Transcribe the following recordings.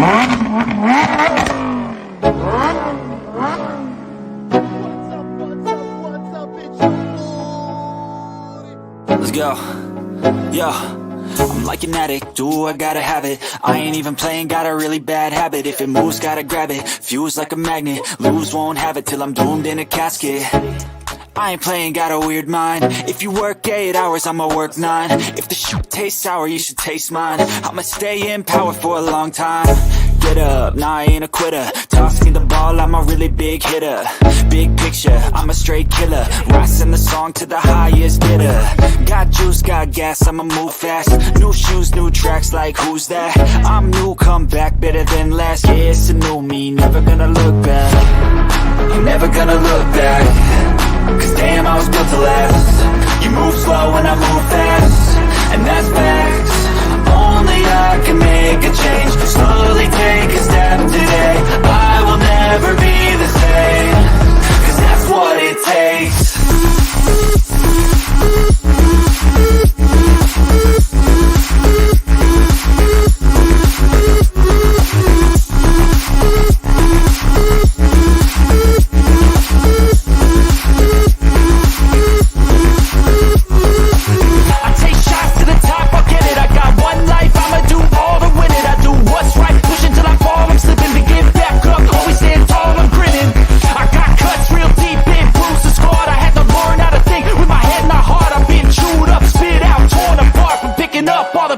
Let's go. Yo, I'm like an addict, do I gotta have it. I ain't even playing, got a really bad habit. If it moves, gotta grab it, fuse like a magnet. Lose, won't have it till I'm doomed in a casket. I ain't playing, got a weird mind. If you work 8 hours, I'ma work 9. If the shoot tastes sour, you should taste mine. I'ma stay in power for a long time. Get up, nah, I ain't a quitter. Toss me the ball, I'm a really big hitter. Big picture, I'm a straight killer. Rising the song to the highest bidder. Got juice, got gas, I'ma move fast. New shoes, new tracks, like who's that? I'm new, come back, better than last. Yeah, it's a new me, never gonna look back. I'm never gonna look back. Cause damn, I was built to last. You move slow and I move fast, and that's facts. Only I can make a change. Slowly take a step today. I will never be the same. Cause that's what it takes.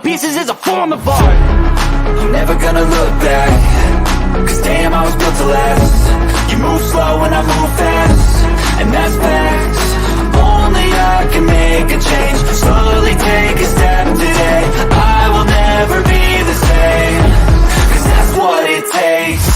Pieces is a form of art. I'm never gonna look back. Cause damn, I was built to last. You move slow and I move fast, and that's facts. Only I can make a change. Slowly take a step today. I will never be the same. Cause that's what it takes.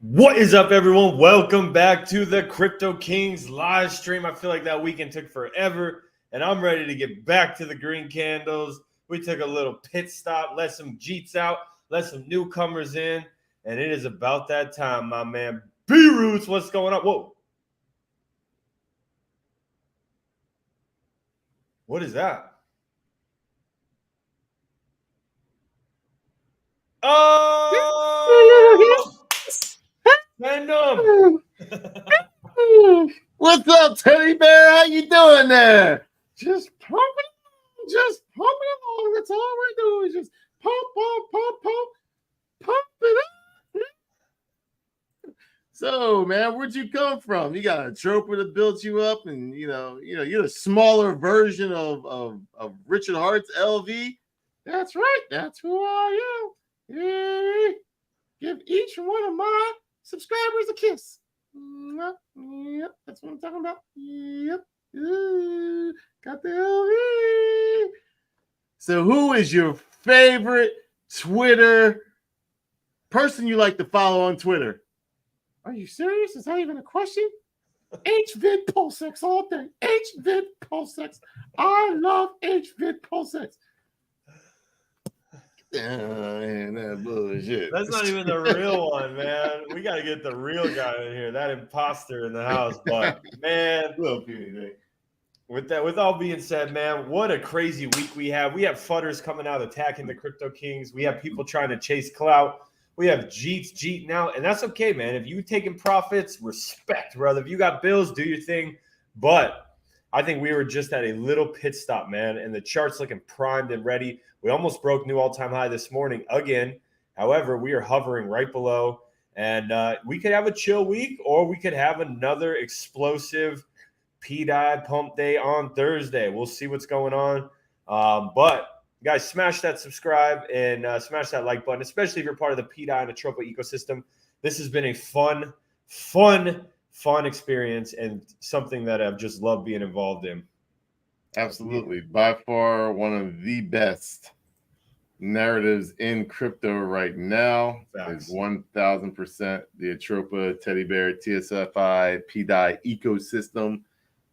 What is up, everyone? Welcome back to the Crypto Kings live stream. I feel like that weekend took forever, and I'm ready to get back to the green candles. We took a little pit stop, let some Jeets out, let some newcomers in, and it is about that time, my man. B-Roots, what's going on? Whoa. What is that? Oh! Random. What's up, Teddybear? How you doing there? Just pumping along. That's all we do is just pump it up. So, man, where'd you come from? You got a Atropa that built you up, and you're a smaller version of Richard Hart's LV. That's right. That's who I am. Yeah. Give each one of my subscribers a kiss. Yep, that's what I'm talking about. Yep. Ooh, got the LV. So who is your favorite Twitter person you like to follow on Twitter? Are you serious? Is that even a question? HVid PulseX all day. HVid PulseX. I love HVid PulseX. That bullshit. That's not even the real one, man. We got to get the real guy in here, that imposter in the house. But, man, with all being said, man, what a crazy week we have. We have fudders coming out attacking the Crypto Kings. We have people trying to chase clout. We have Jeets cheating out, and that's okay, man. If you taking profits, respect, brother. If you got bills, do your thing. But I think we were just at a little pit stop, man, and the chart's looking primed and ready. We almost broke new all-time high this morning again. However, we are hovering right below, and we could have a chill week, or we could have another explosive pDAI pump day on Thursday. We'll see what's going on. But guys, smash that subscribe and smash that like button, especially if you're part of the pDAI Atropa ecosystem. This has been a fun experience and something that I've just loved being involved in. Absolutely. By far one of the best narratives in crypto right now. Facts. Is 1000% the Atropa, Teddybear, TSFI, pDAI ecosystem.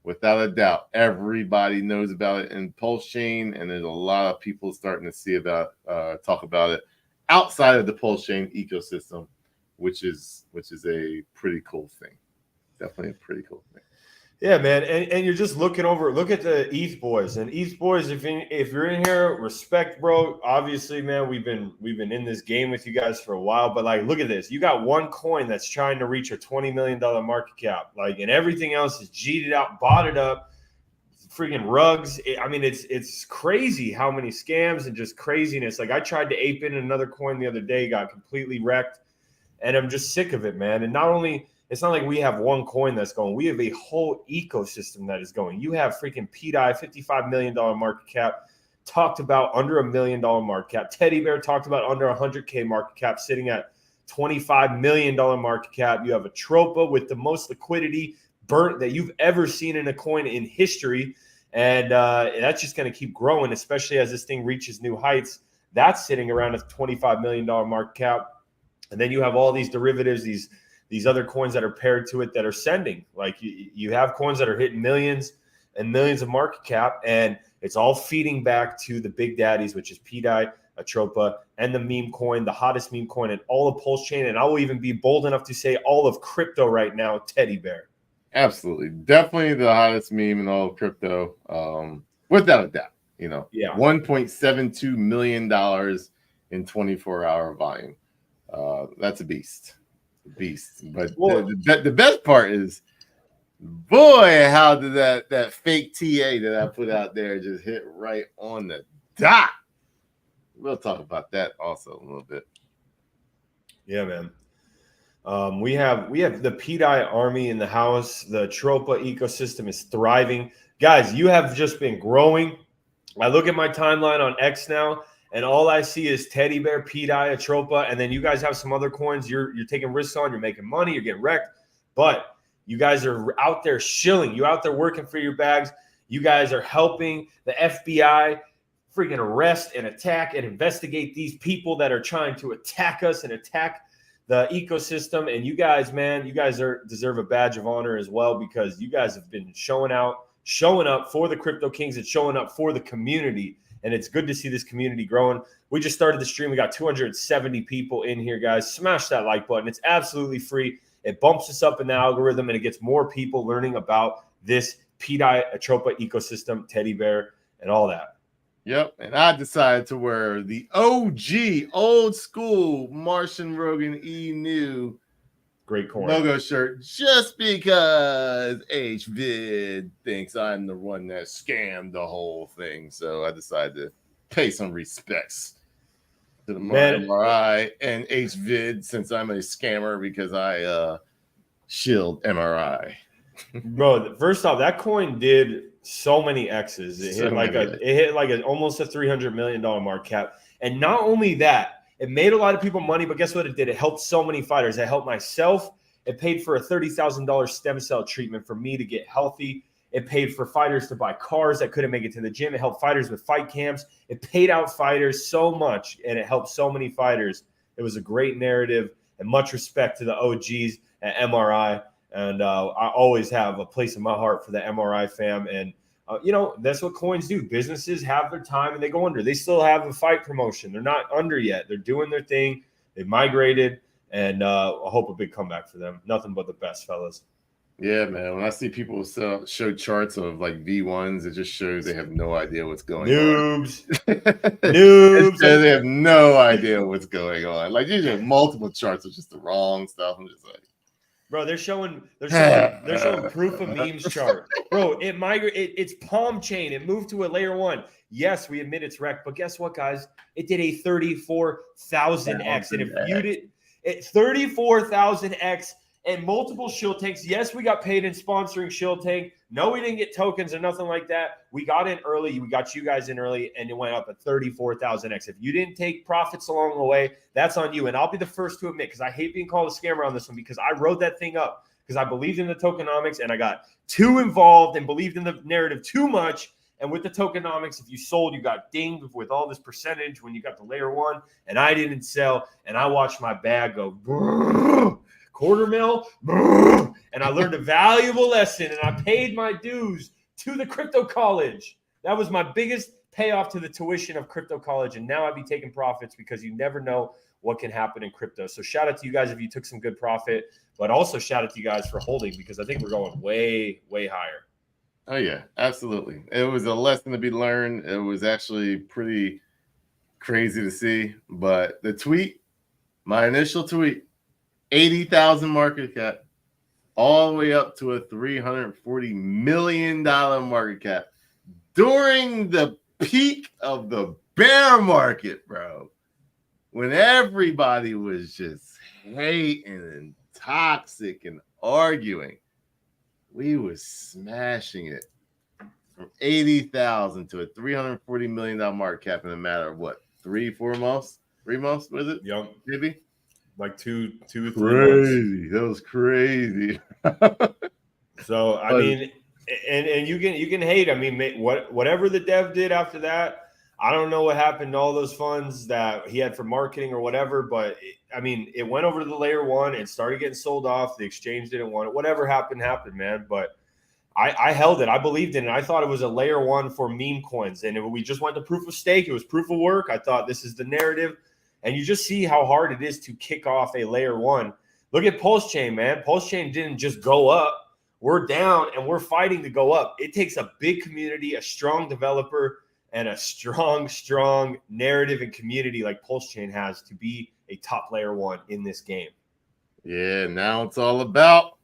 Without a doubt, everybody knows about it in PulseChain, and there's a lot of people starting to see about talk about it outside of the PulseChain ecosystem, which is a pretty cool thing. Definitely a pretty cool thing. Yeah, man, and you're just look at the ETH boys, and ETH boys, if you're in here, respect, bro. Obviously, man, we've been in this game with you guys for a while, but like, look at this. You got one coin that's trying to reach a $20 million market cap, like, and everything else is G'd out, botted up, freaking rugs. It's crazy how many scams and just craziness. Like, I tried to ape in another coin the other day, got completely wrecked, and I'm just sick of it, man. And not only. It's not like we have one coin that's going. We have a whole ecosystem that is going. You have freaking pDAI, $55 million market cap, talked about under $1 million market cap. Teddybear talked about under 100K market cap, sitting at $25 million market cap. You have Atropa with the most liquidity burnt that you've ever seen in a coin in history. And that's just going to keep growing, especially as this thing reaches new heights. That's sitting around a $25 million market cap. And then you have all these derivatives, these other coins that are paired to it that are sending. Like, you have coins that are hitting millions and millions of market cap, and it's all feeding back to the big daddies, which is pDAI, Atropa, and the meme coin, the hottest meme coin in all of PulseChain. And I will even be bold enough to say all of crypto right now, Teddybear. Absolutely. Definitely the hottest meme in all of crypto. Without a doubt, Yeah. $1.72 million in 24-hour volume. That's a beast. But the best part is, boy, how did that fake TA that I put out there just hit right on the dot. We'll talk about that also a little bit. Yeah, man. We have the pDAI army in the house. The Atropa ecosystem is thriving. Guys, you have just been growing. I look at my timeline on X now, and all I see is Teddybear, pDAI, Atropa, and then you guys have some other coins you're taking risks on. You're making money. You're getting wrecked. But you guys are out there shilling. You out there working for your bags. You guys are helping the FBI freaking arrest and attack and investigate these people that are trying to attack us and attack the ecosystem. And you guys, man, deserve a badge of honor as well, because you guys have been showing up for the Crypto Kings and showing up for the community. And it's good to see this community growing. We just started the stream. We got 270 people in here, guys. Smash that like button. It's absolutely free. It bumps us up in the algorithm, and it gets more people learning about this pDAI Atropa ecosystem, Teddybear, and all that. Yep. And I decided to wear the OG, old school Martian Rogan E-New great coin logo shirt, just because HVid thinks I'm the one that scammed the whole thing. So I decided to pay some respects to the MRI and HVid, since I'm a scammer because I shilled MRI. Bro, first off, that coin did so many X's. It hit like almost a $300 million market cap. And not only that, it made a lot of people money, but guess what it did? It helped so many fighters. It helped myself. It paid for a $30,000 stem cell treatment for me to get healthy. It paid for fighters to buy cars that couldn't make it to the gym. It helped fighters with fight camps. It paid out fighters so much, and it helped so many fighters. It was a great narrative, and much respect to the OGs at MRI. And I always have a place in my heart for the MRI fam. And that's what coins do. Businesses have their time and they go under. They still have a fight promotion. They're not under yet. They're doing their thing. They migrated, and I hope a big comeback for them. Nothing but the best, fellas. Yeah, man. When I see people show charts of like V1s, it just shows they have no idea what's going on. Noobs. They have no idea what's going on. Like, usually multiple charts of just the wrong stuff. I'm just like, bro, they're showing proof of memes chart. Bro, it's PalmChain. It moved to a layer 1. Yes, we admit it's wrecked, but guess what, guys? It did a 34,000x, and if viewed it 34,000x and multiple shill tanks. Yes, we got paid in sponsoring shill tank. No, we didn't get tokens or nothing like that. We got in early. We got you guys in early, and it went up at 34,000x. If you didn't take profits along the way, that's on you. And I'll be the first to admit, because I hate being called a scammer on this one, because I wrote that thing up because I believed in the tokenomics and I got too involved and believed in the narrative too much. And with the tokenomics, if you sold, you got dinged with all this percentage when you got the layer 1, and I didn't sell, and I watched my bag go brrr, quarter mil, brrr, and I learned a valuable lesson, and I paid my dues to the crypto college. That was my biggest payoff to the tuition of crypto college, and now I'd be taking profits because you never know what can happen in crypto. So shout out to you guys if you took some good profit, but also shout out to you guys for holding, because I think we're going way, way higher. Oh, yeah, absolutely. It was a lesson to be learned. It was actually pretty crazy to see. But the tweet, my initial tweet, 80,000 market cap, all the way up to a $340 million market cap during the peak of the bear market, bro, when everybody was just hating and toxic and arguing. We was smashing it from 80,000 to a $340 million market cap in a matter of what, 3-4 months? 3 months, was it? Yep. Maybe like two, 3 months. Crazy. That was crazy. So I mean, and you can hate. I mean, whatever the dev did after that, I don't know what happened to all those funds that he had for marketing or whatever. But I mean, it went over to the layer 1 and started getting sold off. The exchange didn't want it. Whatever happened, man. But I held it. I believed in it. I thought it was a layer 1 for meme coins, and we just went to proof of stake. It was proof of work. I thought this is the narrative, and you just see how hard it is to kick off a layer 1. Look at PulseChain, man. PulseChain didn't just go up. We're down, and we're fighting to go up. It takes a big community, a strong developer, and a strong narrative and community like PulseChain has to be a top layer 1 in this game. Yeah, now it's all about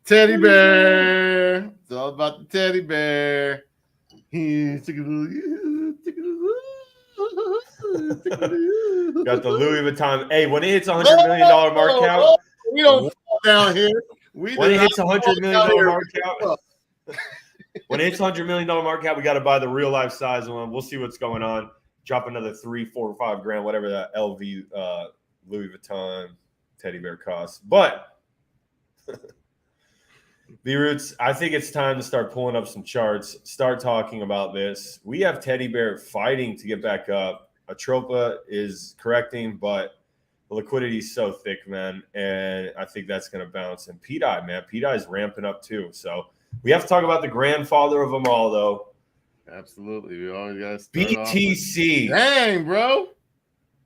Teddybear. It's all about the teddy bear. He's Got the Louis Vuitton. Hey, when it hits $100 million mark count, we don't fall down here. When it hits $100 million mark count, when it hits $100 million mark cap, we got to buy the real life size one. We'll see what's going on. Drop another 3, 4, or 5 grand, whatever that LV Louis Vuitton teddy bear costs. But B-Roots, I think it's time to start pulling up some charts, start talking about this. We have Teddy Bear fighting to get back up. Atropa is correcting, but the liquidity is so thick, man. And I think that's going to bounce. And pDAI, man, pDAI is ramping up too. So we have to talk about the grandfather of them all, though. Absolutely. We always got to start BTC. Dang, bro.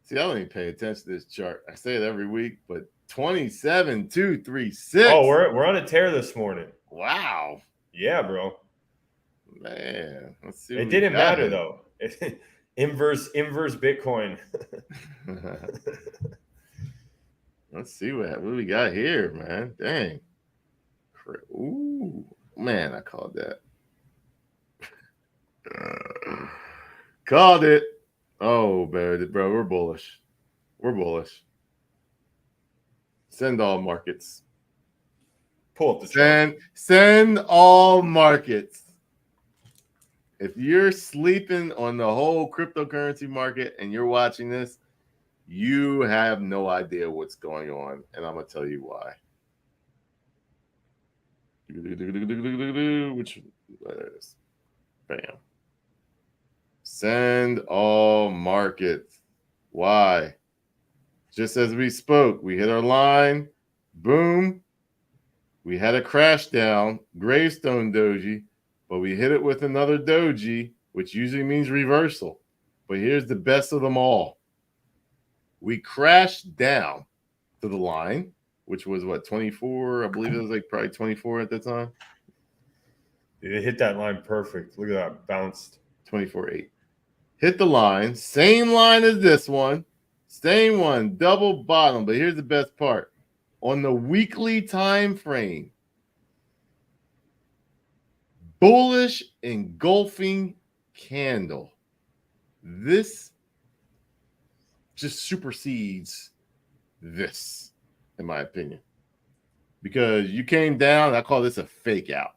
See, I don't even pay attention to this chart. I say it every week, but 27,236. Oh, we're on a tear this morning. Wow. Yeah, bro. Man, let's see. It didn't matter though. Inverse Bitcoin. Let's see what we got here, man. Dang. Ooh, man, I called that. Called it. Oh, bro, we're bullish. We're bullish. Send all markets. Pull up the chart. Send all markets. If you're sleeping on the whole cryptocurrency market and you're watching this, you have no idea what's going on, and I'm gonna tell you why. Which is bam. Send all markets. Why? Just as we spoke, we hit our line. Boom. We had a crash down, gravestone doji, but we hit it with another doji, which usually means reversal. But here's the best of them all. We crashed down to the line, which was what, 24? I believe it was like probably 24 at that time. It hit that line perfect. Look at that. Bounced. 24.8. Hit the line. Same line as this one. Same one. Double bottom. But here's the best part. On the weekly time frame, bullish engulfing candle. This just supersedes in my opinion. Because you came down, I call this a fake out.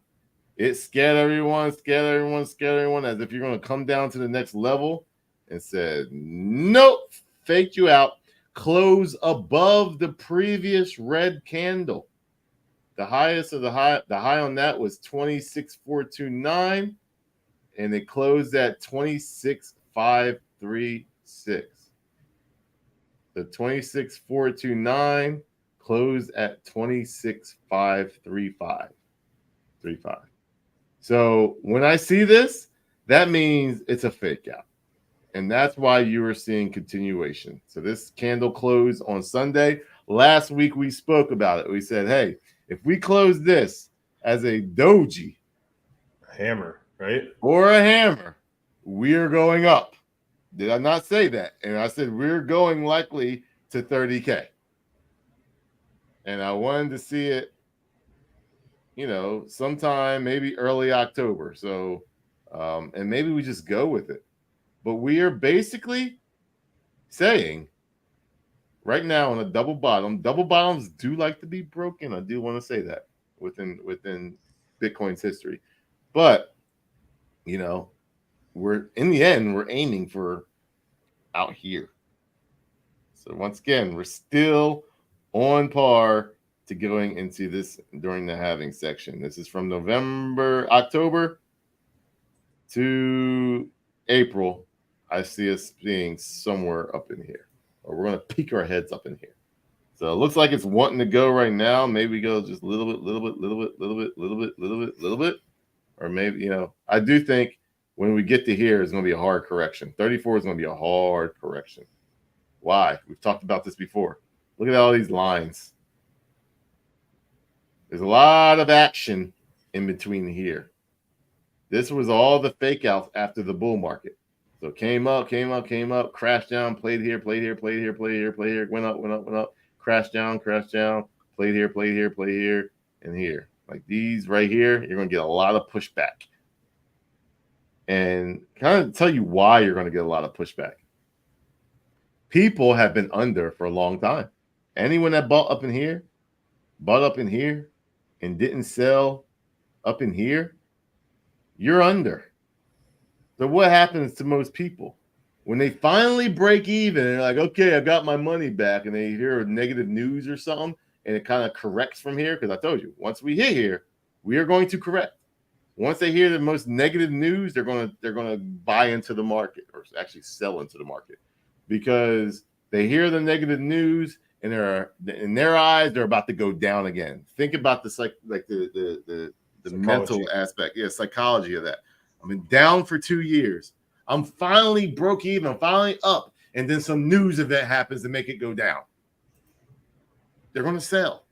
It scared everyone, as if you're going to come down to the next level, and said, nope, faked you out. Close above the previous red candle. The highest of the high on that was 26,429, and it closed at 26,536. The 26,429 closed at 26,535. So when I see this, that means it's a fake out. And that's why you were seeing continuation. So this candle closed on Sunday. Last week we spoke about it. We said, hey, if we close this as a doji, hammer, right? Or a hammer, we're going up. Did I not say that? And I said we're going likely to 30K. And I wanted to see it, sometime maybe early October. So, and maybe we just go with it. But we are basically saying right now on a double bottoms do like to be broken. I do want to say that within Bitcoin's history. But, we're in the end, we're aiming for out here. So once again, we're still on par to going into this during the halving section. This is from October to April. I see us being somewhere up in here, or we're going to peek our heads up in here. So it looks like it's wanting to go right now. Maybe go just a little bit, or maybe, I do think when we get to here, it's going to be a hard correction. 34 is going to be a hard correction. Why? We've talked about this before. Look at all these lines. There's a lot of action in between here. This was all the fake outs after the bull market. So came up, crashed down, played here, went up, crashed down, played here, and here. Like these right here, you're going to get a lot of pushback. And kind of tell you why you're going to get a lot of pushback. People have been under for a long time. Anyone that bought up in here, and didn't sell up in here, you're under. So what happens to most people? When they finally break even, they're like, okay, I got my money back, and they hear negative news or something, and it kind of corrects from here, because I told you, once we hit here, we are going to correct. Once they hear the most negative news, they're going to buy into the market, or actually sell into the market, because they hear the negative news and in their eyes they're about to go down again. Think about this like the mental aspect, psychology of that. I've been down for 2 years. I'm finally broke even. I'm finally up, and then some news event happens to make it go down. They're going to sell.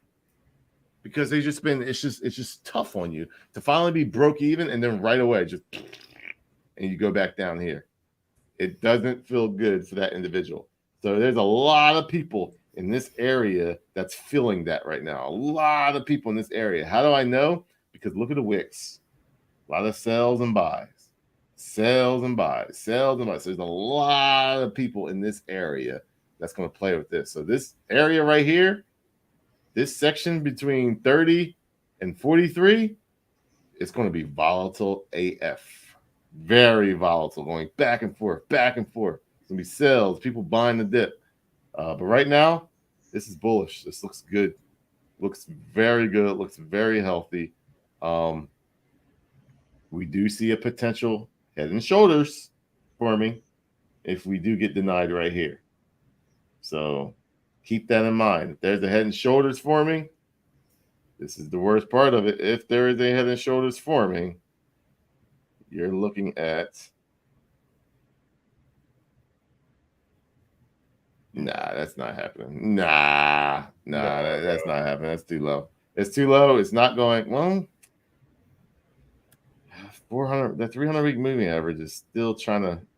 Because it's just tough on you to finally be broke even, and then right away and you go back down here. It doesn't feel good for that individual. So there's a lot of people in this area that's feeling that right now. A lot of people in this area. How do I know? Because look at the wicks. A lot of sells and buys. Sells and buys. Sells and buys. So there's a lot of people in this area that's going to play with this. So this area right here, this section between 30 and 43, it's going to be volatile AF. Very volatile, going back and forth. It's going to be sales, people buying the dip. But right now, this is bullish. This looks good. Looks very good. Looks very healthy. We do see a potential head and shoulders forming if we do get denied right here. So keep that in mind. If there's a head and shoulders forming, this is the worst part of it. If there is a head and shoulders forming, you're looking at, that's not happening. That's not happening. That's too low. It's too low. It's not going, well, 400, the 300-week moving average is still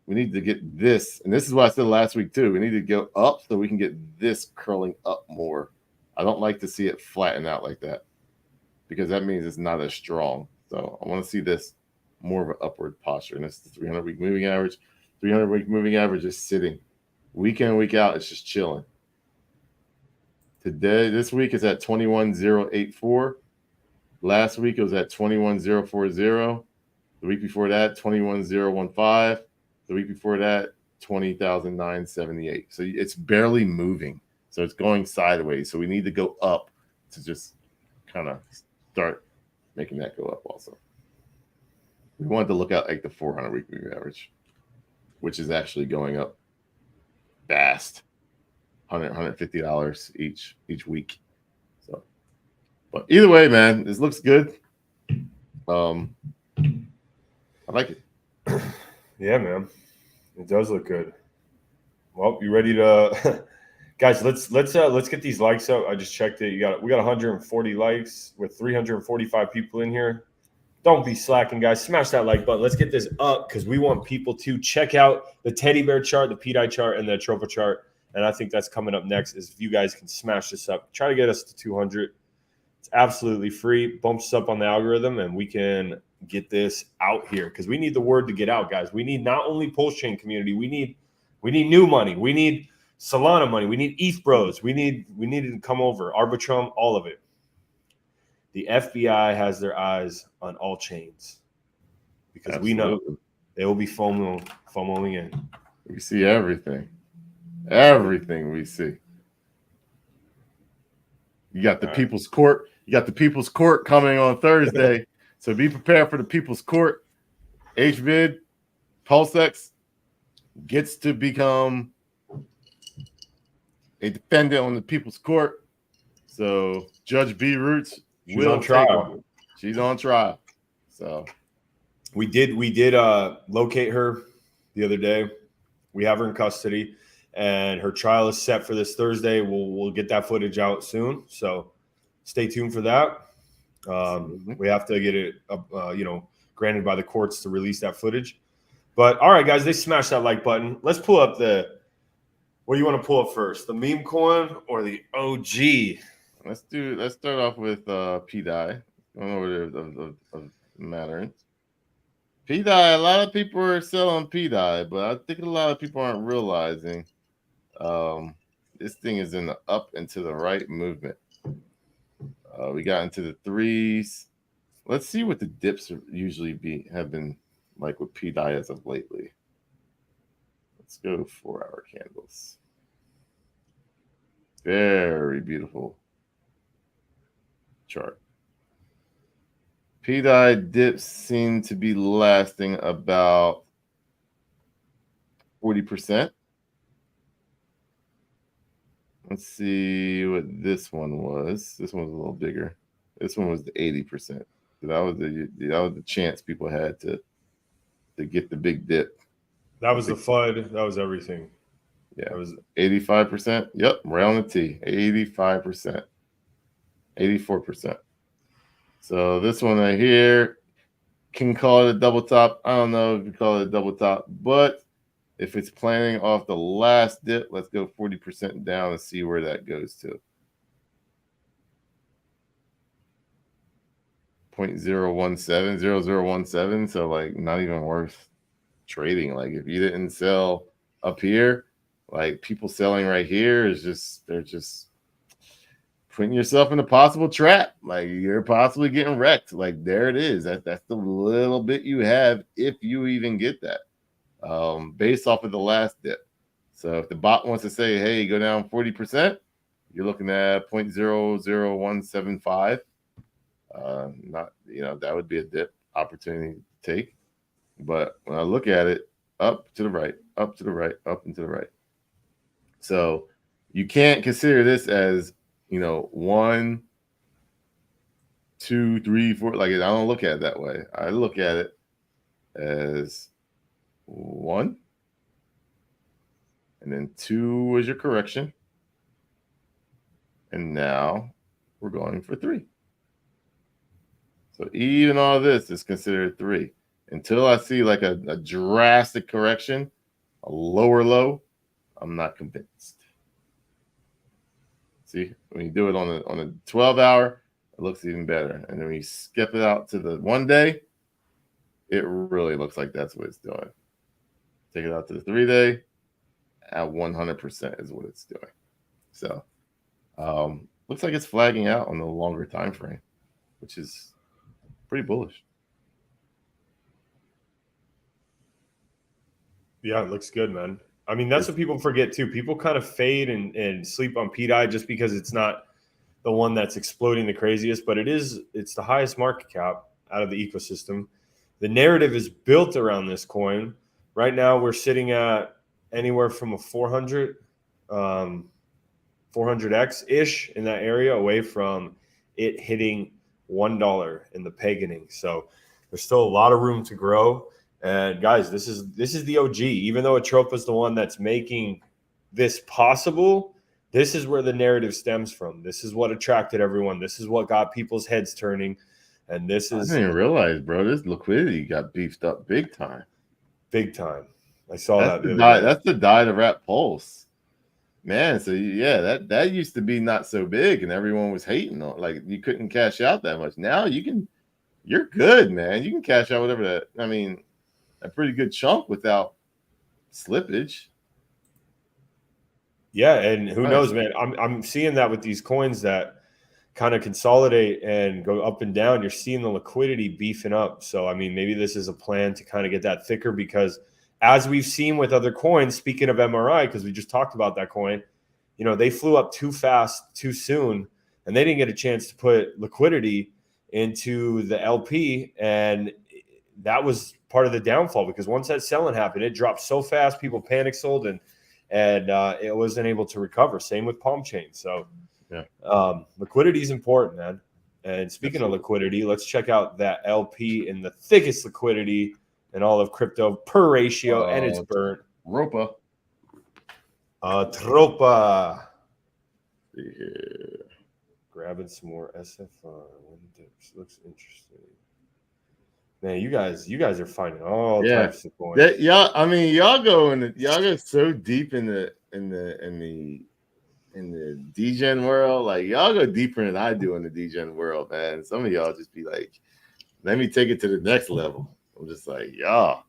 we need to get this. And this is what I said last week too. We need to go up so we can get this curling up more. I don't like to see it flatten out like that, because that means it's not as strong. So I want to see this more of an upward posture. And this is the 300-week moving average. 300-week moving average is sitting. Week in, week out, it's just chilling. This week is at 21,084. Last week it was at 21,040. The week before that, 21,015. The week before that, 20,978. So it's barely moving. So it's going sideways. So we need to go up to just kind of start making that go up also. We wanted to look at like the 400 week moving average, which is actually going up fast. $150 each week. So, but either way, man, this looks good. I like it. Yeah, man, it does look good. Well, you ready to, guys? Let's get these likes up. I just checked it. We got 140 likes with 345 people in here. Don't be slacking, guys. Smash that like button. Let's get this up because we want people to check out the teddy bear chart, the pDAI chart, and the Atropa chart. And I think that's coming up next. Is if you guys can smash this up, try to get us to 200. It's absolutely free. Bumps us up on the algorithm, and we can get this out here because we need the word to get out, guys. We need not only PulseChain community. We need new money. We need Solana money. We need ETH bros. We need to come over. Arbitrum, all of it. The FBI has their eyes on all chains because Absolutely. we know they will be FOMOing in. We see everything. Everything we see. You got the People's Court. You got the People's Court coming on Thursday. So be prepared for the People's Court. HVID, PulseX gets to become a defendant on the People's Court. So Judge B Roots She's on trial. She's on trial. So we did locate her the other day. We have her in custody. And her trial is set for this Thursday. We'll get that footage out soon, so stay tuned for that. We have to get it, granted by the courts to release that footage. But all right, guys, they smashed that like button. Let's pull up what do you want to pull up first, the meme coin or the OG? Let's start off with pDAI. I don't know order of mattering. pDAI. A lot of people are selling pDAI, but I think a lot of people aren't realizing. This thing is in the up and to the right movement. We got into the threes. Let's see what the dips usually have been like with pDAI as of lately. Let's go 4-hour candles. Very beautiful chart. pDAI dips seem to be lasting about 40%. Let's see what this one was. This one was a little bigger. This one was the 80%. So that was the chance people had to get the big dip. That was the FUD. That was everything. Yeah, it was 85%. Yep, round the T. 85%. 84%. So this one right here can call it a double top. I don't know if you call it a double top, but if it's planning off the last dip, let's go 40% down and see where that goes to. 0.017. So like not even worth trading. Like if you didn't sell up here, like people selling right here they're just putting yourself in a possible trap. Like you're possibly getting wrecked. Like there it is. That's the little bit you have if you even get that. Based off of the last dip. So if the bot wants to say, hey, go down 40%, you're looking at 0.00175. That would be a dip opportunity to take. But when I look at it, up to the right, up to the right, up and to the right. So you can't consider this as, 1, 2, 3, 4. Like I don't look at it that way. I look at it as 1, and then 2 was your correction, and now we're going for 3. So even all this is considered 3 until I see like a drastic correction, a lower low. I'm not convinced. See, when you do it on a 12-hour, it looks even better, and then when you skip it out to the 1 day, it really looks like that's what it's doing. Take it out to the 3-day, at 100% is what it's doing. So looks like it's flagging out on the longer time frame, which is pretty bullish. Yeah, it looks good, man. I mean, that's what people forget too. People kind of fade and sleep on pDAI just because it's not the one that's exploding the craziest, but it's the highest market cap out of the ecosystem. The narrative is built around this coin. Right now, we're sitting at anywhere from a 400x ish in that area away from it hitting $1 in the pegging. So there's still a lot of room to grow. And guys, this is the OG. Even though Atropa is the one that's making this possible, this is where the narrative stems from. This is what attracted everyone. This is what got people's heads turning. And this is I didn't realize, bro, this liquidity got beefed up big time. Big time. I saw That's that. That's the die to wrap pulse. Man, so yeah, that used to be not so big and everyone was hating on, like, you couldn't cash out that much. Now you're good, man. You can cash out whatever that, I mean, a pretty good chunk without slippage. Yeah, and who knows, man? I'm seeing that with these coins that kind of consolidate and go up and down. You're seeing the liquidity beefing up. So I mean, maybe this is a plan to kind of get that thicker, because as we've seen with other coins, speaking of MRI, because we just talked about that coin, you know, they flew up too fast, too soon, and they didn't get a chance to put liquidity into the LP, and that was part of the downfall, because once that selling happened, it dropped so fast, people panic sold, and it wasn't able to recover. Same with PulseChain. So yeah, liquidity is important, man. And speaking of liquidity, let's check out that LP in the thickest liquidity in all of crypto per ratio, and it's burnt. Atropa. Atropa. Yeah. Grabbing some more SFI. Looks interesting. Man, you guys are finding all types of coins. Y'all go so deep in the degen world. Like, y'all go deeper than I do in the degen world, man. Some of y'all just be like, let me take it to the next level. I'm just like, y'all.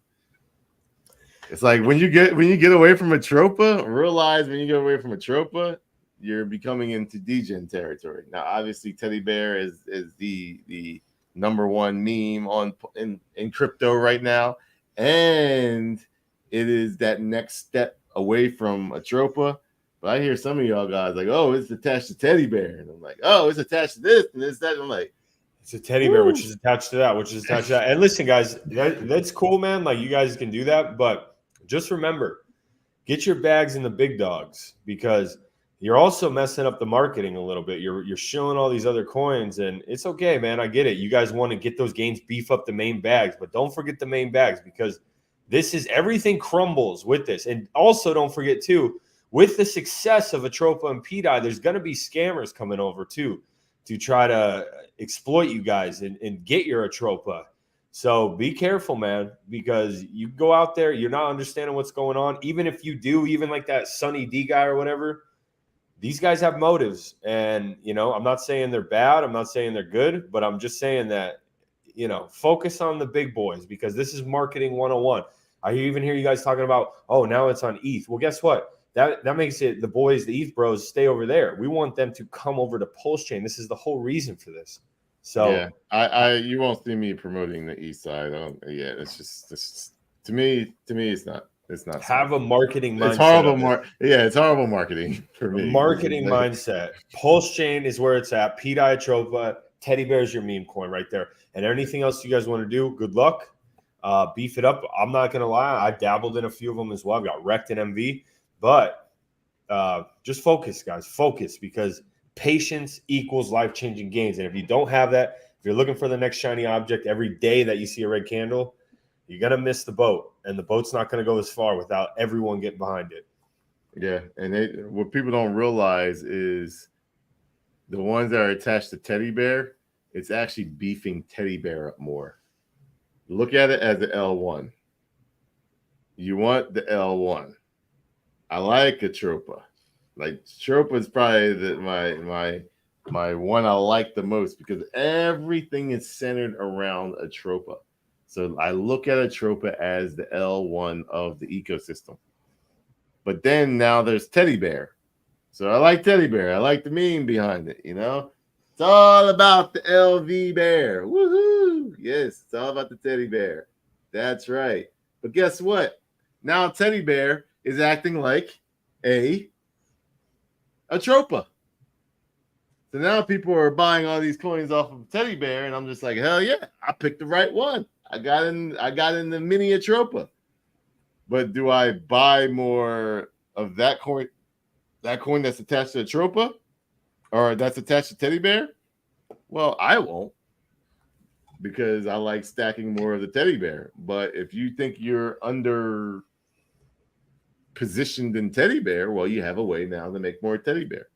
It's like when you get away from Atropa, realize when you get away from Atropa, you're becoming into degen territory. Now, obviously, Teddybear is the number one meme in crypto right now, and it is that next step away from Atropa. But I hear some of y'all guys like, oh, it's attached to Teddybear, and I'm like, oh, it's attached to this and this, that. And I'm like, it's a Teddybear, which is attached to that, which is attached to that. And listen, guys, that's cool, man. Like, you guys can do that, but just remember, get your bags in the big dogs, because you're also messing up the marketing a little bit. You're showing all these other coins, and it's okay, man. I get it. You guys want to get those gains, beef up the main bags, but don't forget the main bags, because this is everything crumbles with this. And also don't forget too, with the success of Atropa and pDAI, there's going to be scammers coming over too to try to exploit you guys and get your Atropa. So be careful, man, because you go out there, you're not understanding what's going on. Even if you do, even like that Sunny D guy or whatever, these guys have motives. And, you know, I'm not saying they're bad. I'm not saying they're good, but I'm just saying that, you know, focus on the big boys, because this is marketing 101. I even hear you guys talking about, oh, now it's on ETH. Well, guess what? That makes it the boys, the ETH bros, stay over there. We want them to come over to PulseChain. This is the whole reason for this. So yeah, you won't see me promoting the East side. It's just to me, it's not. It's not. Have a marketing mindset. It's horrible. It's horrible marketing for me. Marketing mindset. PulseChain is where it's at. pDAI Atropa. Teddybear is your meme coin right there. And anything else you guys want to do, good luck. Beef it up. I'm not going to lie. I dabbled in a few of them as well. I got wrecked in MV. But just focus, guys. Focus, because patience equals life-changing gains. And if you don't have that, if you're looking for the next shiny object every day that you see a red candle, you're going to miss the boat. And the boat's not going to go as far without everyone getting behind it. Yeah, and what people don't realize is the ones that are attached to Teddybear, it's actually beefing Teddybear up more. Look at it as the L1. You want the L1. I like Atropa. Like, Atropa is probably my one I like the most, because everything is centered around Atropa. So I look at Atropa as the L1 of the ecosystem. But then now there's Teddybear. So I like Teddybear. I like the meme behind it, you know? It's all about the LV bear. Woohoo! Yes, it's all about the teddy bear. That's right. But guess what? Now teddy bear is acting like a Atropa. So now people are buying all these coins off of teddy bear, and I'm just like, hell yeah, I picked the right one. I got in the mini Atropa. But do I buy more of that coin? That coin that's attached to Atropa? Or that's attached to teddy bear? Well, I won't, because I like stacking more of the teddy bear. But if you think you're under positioned in teddy bear, well, you have a way now to make more teddy bear,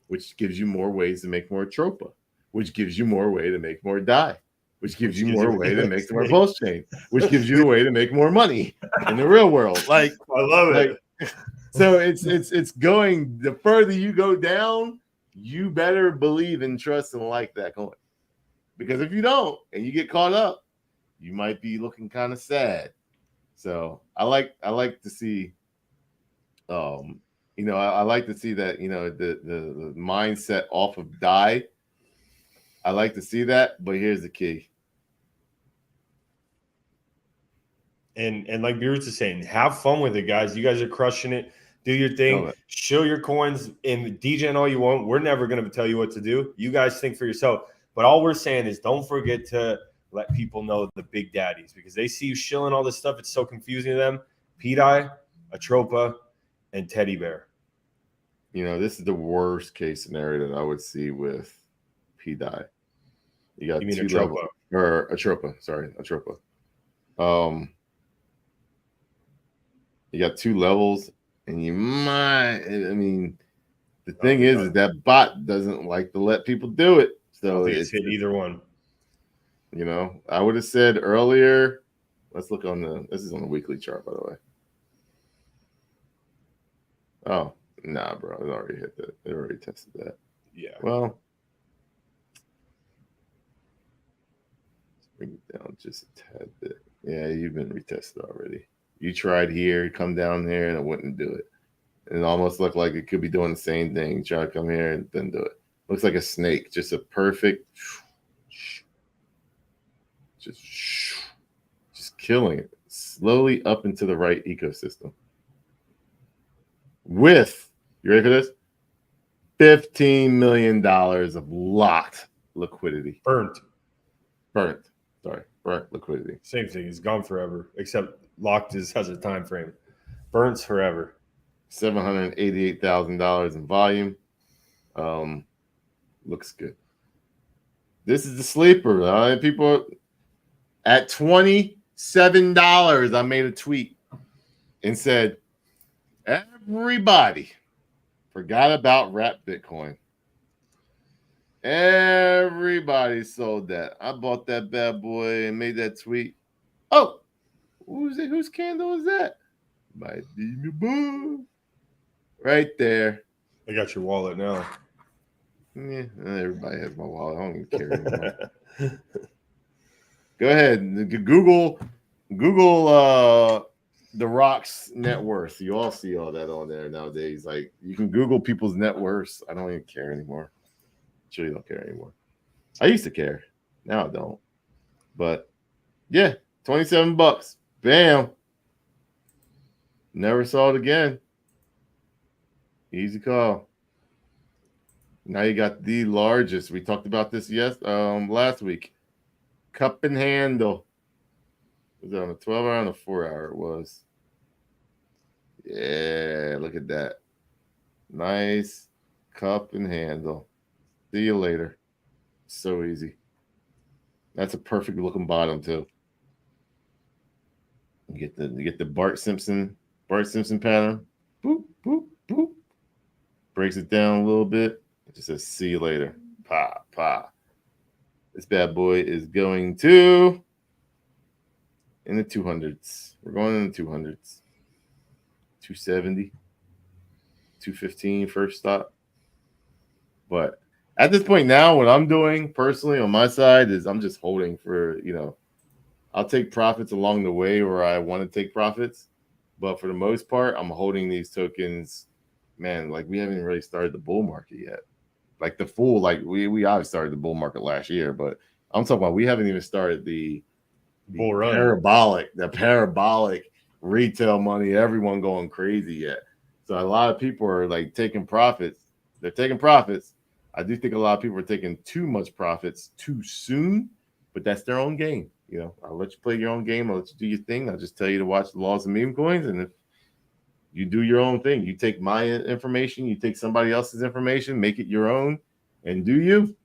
which gives you more ways to make more Atropa, which gives you more way to make more DAI, which gives you more way to make more PulseChain, which gives you a way to make more money in the real world. Like, I love it. So it's going, the further you go down, you better believe and trust and like that coin. Because if you don't and you get caught up, you might be looking kind of sad. So I like to see, I like to see that, the mindset off of DAI. I like to see that, but here's the key. And like Beers is saying, have fun with it, guys. You guys are crushing it. Do your thing. Show your coins and degen all you want. We're never going to tell you what to do. You guys think for yourself. But all we're saying is don't forget to let people know the big daddies, because they see you shilling all this stuff. It's so confusing to them. pDAI, Atropa, and Teddy Bear. This is the worst case scenario that I would see with pDAI. You got two levels, or Atropa. Sorry, Atropa. You got two levels, and you might. I mean, the thing is that bot doesn't like to let people do it. So it's hit either one. I would have said earlier. Let's look on this is on the weekly chart, by the way. Oh, nah, bro. It already hit that. It already tested that. Yeah. Well, let's bring it down just a tad bit. Yeah, you've been retested already. You tried here, come down here, and it wouldn't do it. And it almost looked like it could be doing the same thing. You try to come here and then do it. Looks like a snake, just a perfect, just killing it slowly up into the right ecosystem. With, you ready for this? $15 million of locked liquidity. Burnt liquidity. Same thing. It's gone forever, except locked has a time frame. Burns forever. $788,000 in volume. Looks good. This is the sleeper. People at $27. I made a tweet and said, everybody forgot about wrap Bitcoin. Everybody sold that. I bought that bad boy and made that tweet. Oh, who's it? Whose candle is that? Might be my boy. Right there. I got your wallet now. Yeah, everybody has my wallet. I don't even care anymore. Go ahead. Google the Rock's net worth. You all see all that on there nowadays. Like, you can Google people's net worth. I don't even care anymore. Sure, you don't care anymore. I used to care. Now I don't. But yeah, $27. Bam. Never saw it again. Easy call. Now you got the largest. We talked about this last week. Cup and handle. Was it on a 12 hour or on a 4 hour? It was. Yeah, look at that. Nice cup and handle. See you later. So easy. That's a perfect looking bottom too. You get the Bart Simpson pattern. Boop, boop, boop. Breaks it down a little bit. It just says see you later. Pa, pa. This bad boy is going to in the 200s. We're going in the 200s. 270. 215 first stop. But at this point now, what I'm doing personally on my side is I'm just holding for, I'll take profits along the way where I want to take profits. But for the most part, I'm holding these tokens. Man, like, we haven't really started the bull market yet. like the full, like we obviously started the bull market last year, but I'm talking about we haven't even started the BullRun. the parabolic retail money, everyone going crazy yet. So a lot of people are like taking profits. They're taking profits. I do think a lot of people are taking too much profits too soon, but that's their own game. You know, I'll let you play your own game. I'll let you do your thing. I'll just tell you to watch the laws of meme coins. And if you do your own thing, you take my information, you take somebody else's information, make it your own, and do you.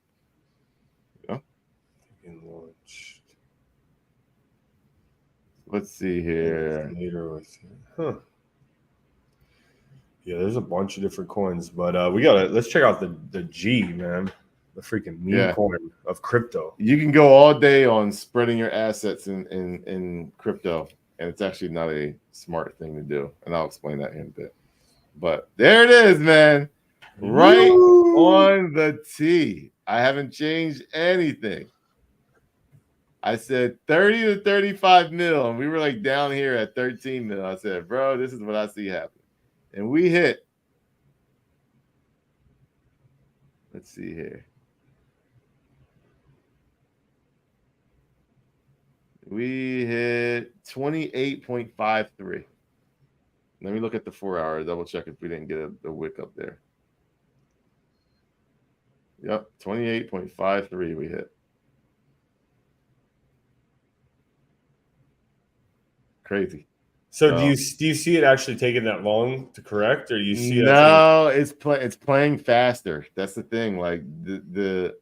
Let's see here. Huh. Yeah, there's a bunch of different coins, but let's check out the G, man. The freaking meme coin of crypto. You can go all day on spreading your assets in crypto, and it's actually not a smart thing to do. And I'll explain that in a bit. But there it is, man. Right on the T. I haven't changed anything. I said 30 to 35 mil, and we were like down here at 13 mil. I said, bro, this is what I see happen. And we hit. Let's see here. We hit 28.53. Let me look at the 4 hour, double check if we didn't get a wick up there. Yep, 28.53 we hit. Crazy. So do you see it actually taking that long to correct, or do you see it's playing faster. That's the thing. Like the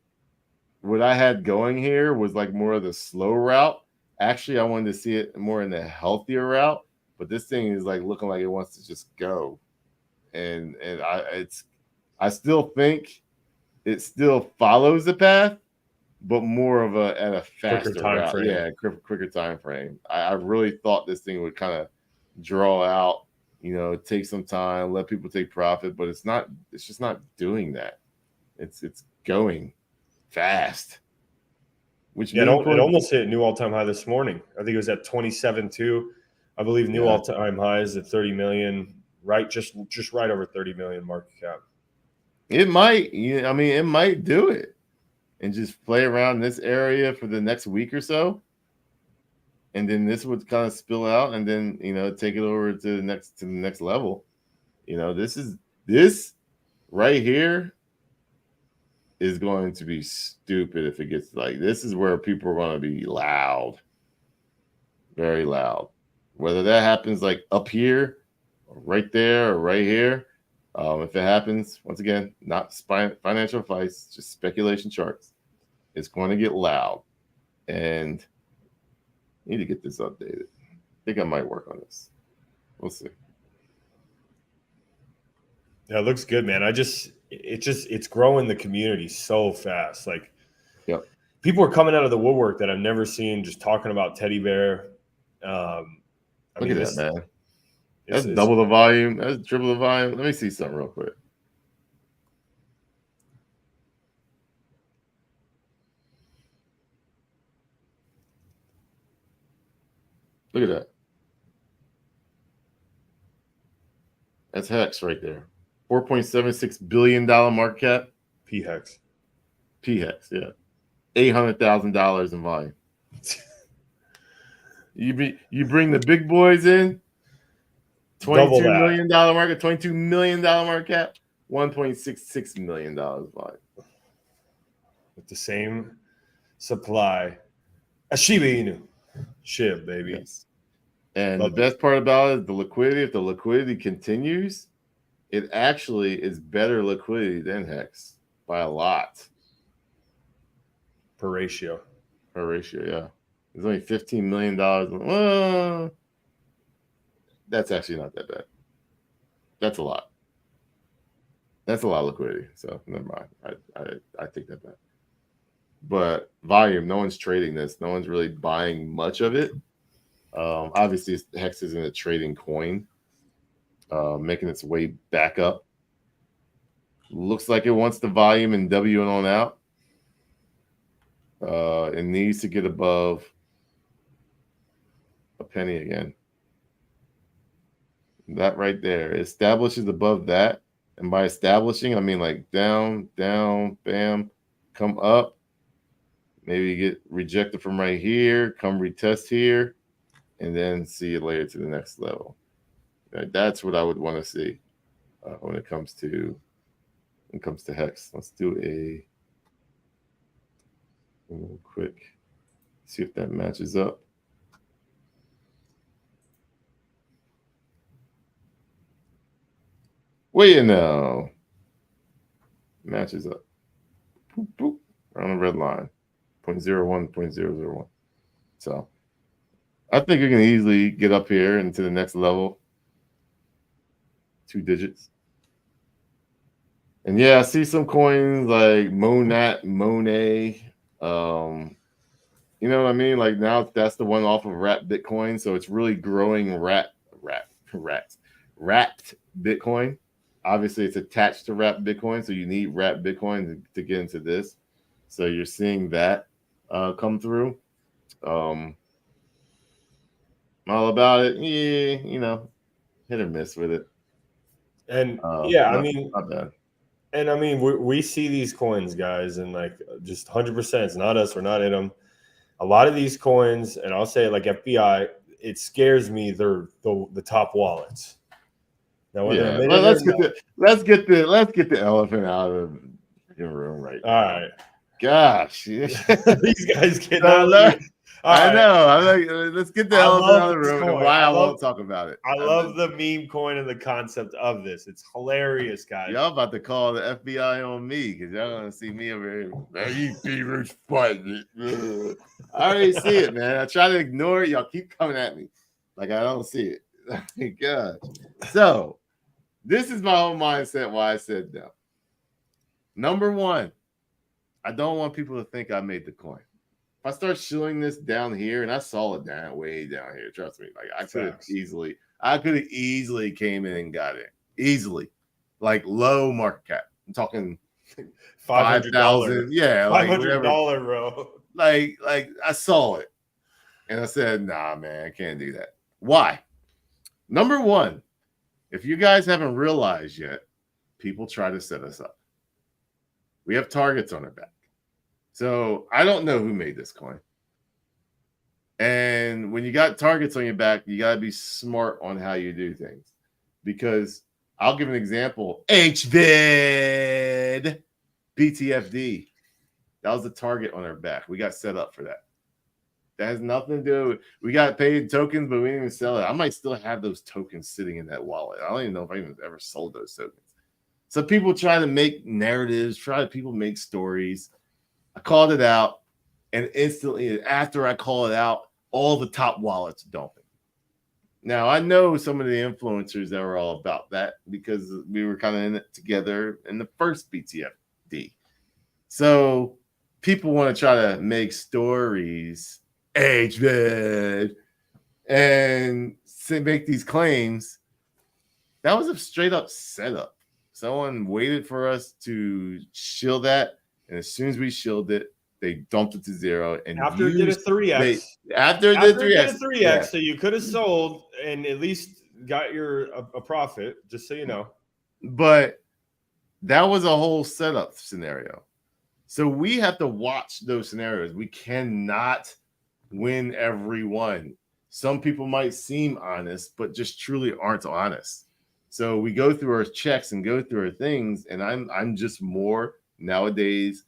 what I had going here was like more of the slow route. Actually, I wanted to see it more in the healthier route, but this thing is like looking like it wants to just go. And I still think it still follows the path, but more of at a faster time frame. Yeah, quicker time frame. I really thought this thing would kind of draw out, you know, take some time, let people take profit, but it's just not doing that. It's going fast. Which it almost hit new all-time high this morning. I think it was at 27.2. I believe new all-time high is at 30 million, right? Just right over 30 million market cap. It might, I mean, it might do it and just play around this area for the next week or so. And then this would kind of spill out and then, you know, take it over to the next level. You know, this right here is going to be stupid if it gets like this is where people are going to be loud, very loud. Whether that happens like up here, or right there, or right here. If it happens, once again, not financial advice, just speculation charts. It's going to get loud, and I need to get this updated. I think I might work on this. We'll see. Yeah, it looks good, man. It's growing the community so fast. Like, people are coming out of the woodwork that I've never seen, just talking about Teddybear. Look at that, man. That's double the volume. That's triple the volume. Let me see something real quick. Look at that. That's Hex right there. $4.76 billion market cap. P-Hex. P-Hex, yeah. $800,000 in volume. You bring the big boys in. $22 million market, $22 million market cap, $1.66 million volume. With the same supply as Shiba Inu. Shiv, baby. Yes. And the best part about it is the liquidity. If the liquidity continues, it actually is better liquidity than Hex by a lot. Per ratio, yeah. There's only $15 million. Well, that's actually not that bad. That's a lot. That's a lot of liquidity. So never mind. I take that back. But volume, no one's trading this. No one's really buying much of it. Obviously, Hex isn't a trading coin, making its way back up. Looks like it wants the volume and W and on out. It needs to get above a penny again. That right there establishes above that. And by establishing, I mean like down, down, bam, come up. Maybe get rejected from right here, come retest here, and then see you later to the next level. That's what I would want to see when it comes to Hex. Let's do a real quick, see if that matches up. Well, you know, matches up. Boop, boop, around the red line, 0.01, 0.001. So I think we can easily get up here into the next level. 2 digits. And yeah, I see some coins like Monet. You know what I mean? Like now that's the one off of Wrapped Bitcoin. So it's really growing wrapped Bitcoin. Obviously, it's attached to Wrapped Bitcoin. So you need Wrapped Bitcoin to get into this. So you're seeing that come through. All about it. Yeah, you know, hit or miss with it. And I mean, not bad. And I mean, we see these coins, guys, and like just 100%. It's not us. We're not in them. A lot of these coins, and I'll say it like FBI, it scares me. They're the top wallets. Now, Yeah, let's get the elephant out of the room right now. All right. Gosh, these guys cannot. I know. I'm like, let's get the elephant out of the room and why I won't talk about it. I love the meme coin and the concept of this. It's hilarious, guys. Y'all about to call the FBI on me because y'all gonna see me over here. Man, you B-Roots fighting it. I already see it, man. I try to ignore it. Y'all keep coming at me like I don't see it. God. So this is my own mindset why I said no. Number one, I don't want people to think I made the coin. If I start shilling this down here, and I saw it way down here, trust me, like I could have easily came in and got it easily, like low market cap. I'm talking $5,000, yeah, like $500, bro. Like I saw it, and I said, nah, man, I can't do that. Why? Number one, if you guys haven't realized yet, people try to set us up. We have targets on our back. So I don't know who made this coin. And when you got targets on your back, you got to be smart on how you do things. Because I'll give an example. HVID, BTFD. That was the target on our back. We got set up for that. That has nothing to do with, we got paid tokens, but we didn't even sell it. I might still have those tokens sitting in that wallet. I don't even know if I even ever sold those tokens. So people try to make narratives, people make stories. I called it out, and instantly after I call it out, all the top wallets dumping. Now, I know some of the influencers that were all about that because we were kind of in it together in the first BTFD. So people want to try to make stories, and make these claims. That was a straight up setup. Someone waited for us to shill that. And as soon as we shilled it, they dumped it to zero. And after it did a 3x. After it did a 3x. Yeah. So you could have sold and at least got a profit, just so you know. But that was a whole setup scenario. So we have to watch those scenarios. We cannot win every one. Some people might seem honest, but just truly aren't honest. So we go through our checks and go through our things, and I'm just more nowadays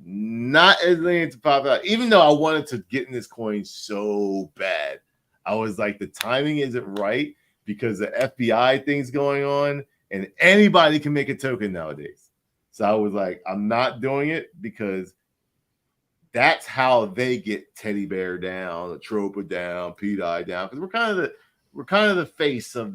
not as lenient to pop out. Even though I wanted to get in this coin so bad, I was like, the timing isn't right because the FBI thing's going on, and anybody can make a token nowadays. So I was like, I'm not doing it because that's how they get Teddybear down, Atropa down, pDAI down, because we're kind of the face of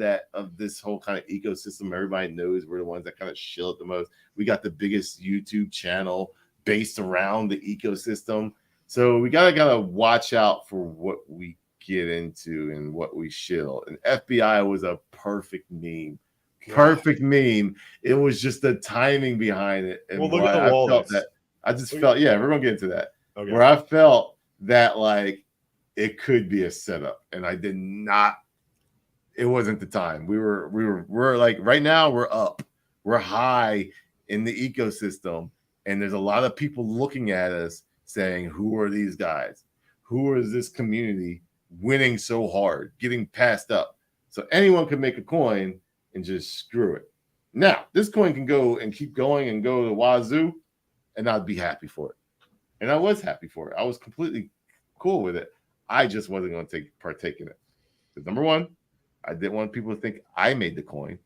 this whole kind of ecosystem. Everybody knows we're the ones that kind of shill it the most. We got the biggest YouTube channel based around the ecosystem. So we gotta watch out for what we get into and what we shill. And FBI was a perfect meme. Perfect meme. It was just the timing behind it. And well, look at the wallets. I just felt, yeah, we're gonna get into that. Okay. Where I felt that like it could be a setup, and I did not. It wasn't the time. We're like right now we're up. We're high in the ecosystem, and there's a lot of people looking at us saying, who are these guys? Who is this community winning so hard, getting passed up? So anyone can make a coin and just screw it. Now, this coin can go and keep going and go to wazoo, and I'd be happy for it. And I was happy for it. I was completely cool with it. I just wasn't going to partake in it. Because number one, I didn't want people to think I made the coin.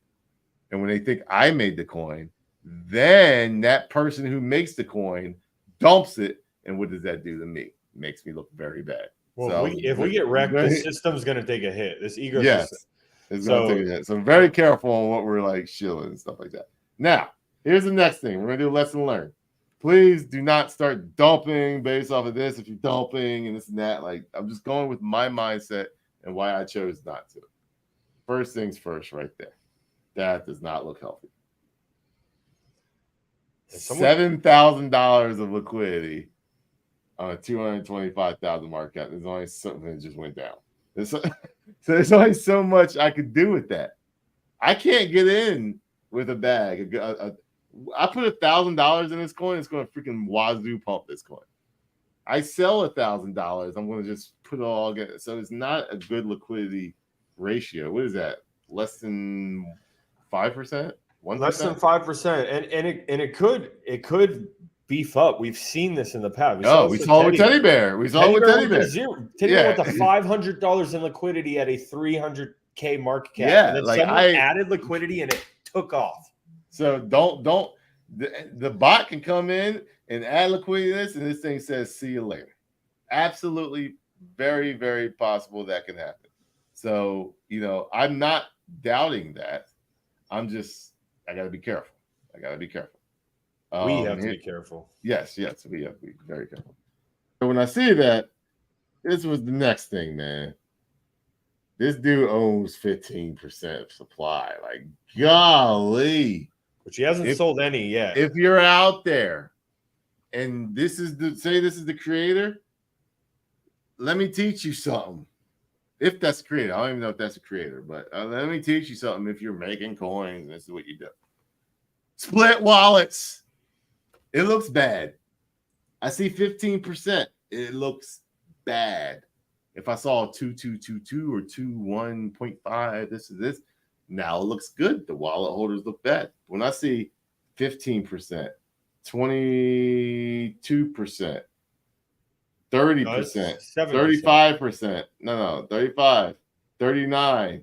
And when they think I made the coin, then that person who makes the coin dumps it. And what does that do to me? It makes me look very bad. Well, so if we get wrecked, the system's going to take a hit. This ecosystem. Yes, it's going to take a hit. So very careful on what we're like shilling and stuff like that. Now, here's the next thing. We're going to do a lesson learned. Please do not start dumping based off of this if you're dumping and this and that. Like, I'm just going with my mindset and why I chose not to. First things first, right there. That does not look healthy. $7,000 of liquidity on a 225,000 market cap. There's only something that just went down. So there's only so much I could do with that. I can't get in with a bag. I put $1,000 in this coin. It's going to freaking wazoo pump this coin. I sell $1,000. I'm going to just put it all together. So it's not a good liquidity ratio. What is that? Less than 5%? 1%? Less than 5%. And it could beef up. We've seen this in the past. We saw it with Teddybear. We saw it with Teddybear. Teddybear with the $500 in liquidity at a 300K market cap. Yeah, and then like someone added liquidity and it took off. So the bot can come in and add liquidity to this, and this thing says, see you later. Absolutely, very, very possible that can happen. So, I'm not doubting that. I got to be careful. We have to be careful. Yes, we have to be very careful. So when I see that, this was the next thing, man. This dude owns 15% of supply. Like, golly. Which he hasn't sold any yet. If you're out there and this is the creator, let me teach you something. If that's the creator, I don't even know if that's a creator, but let me teach you something. If you're making coins, this is what you do. Split wallets. It looks bad. I see 15%. It looks bad. If I saw 2222 or 21.5, this is this. Now it looks good. The wallet holders look bad. When I see 15%, 22%, 30%, 35%, 35, 39,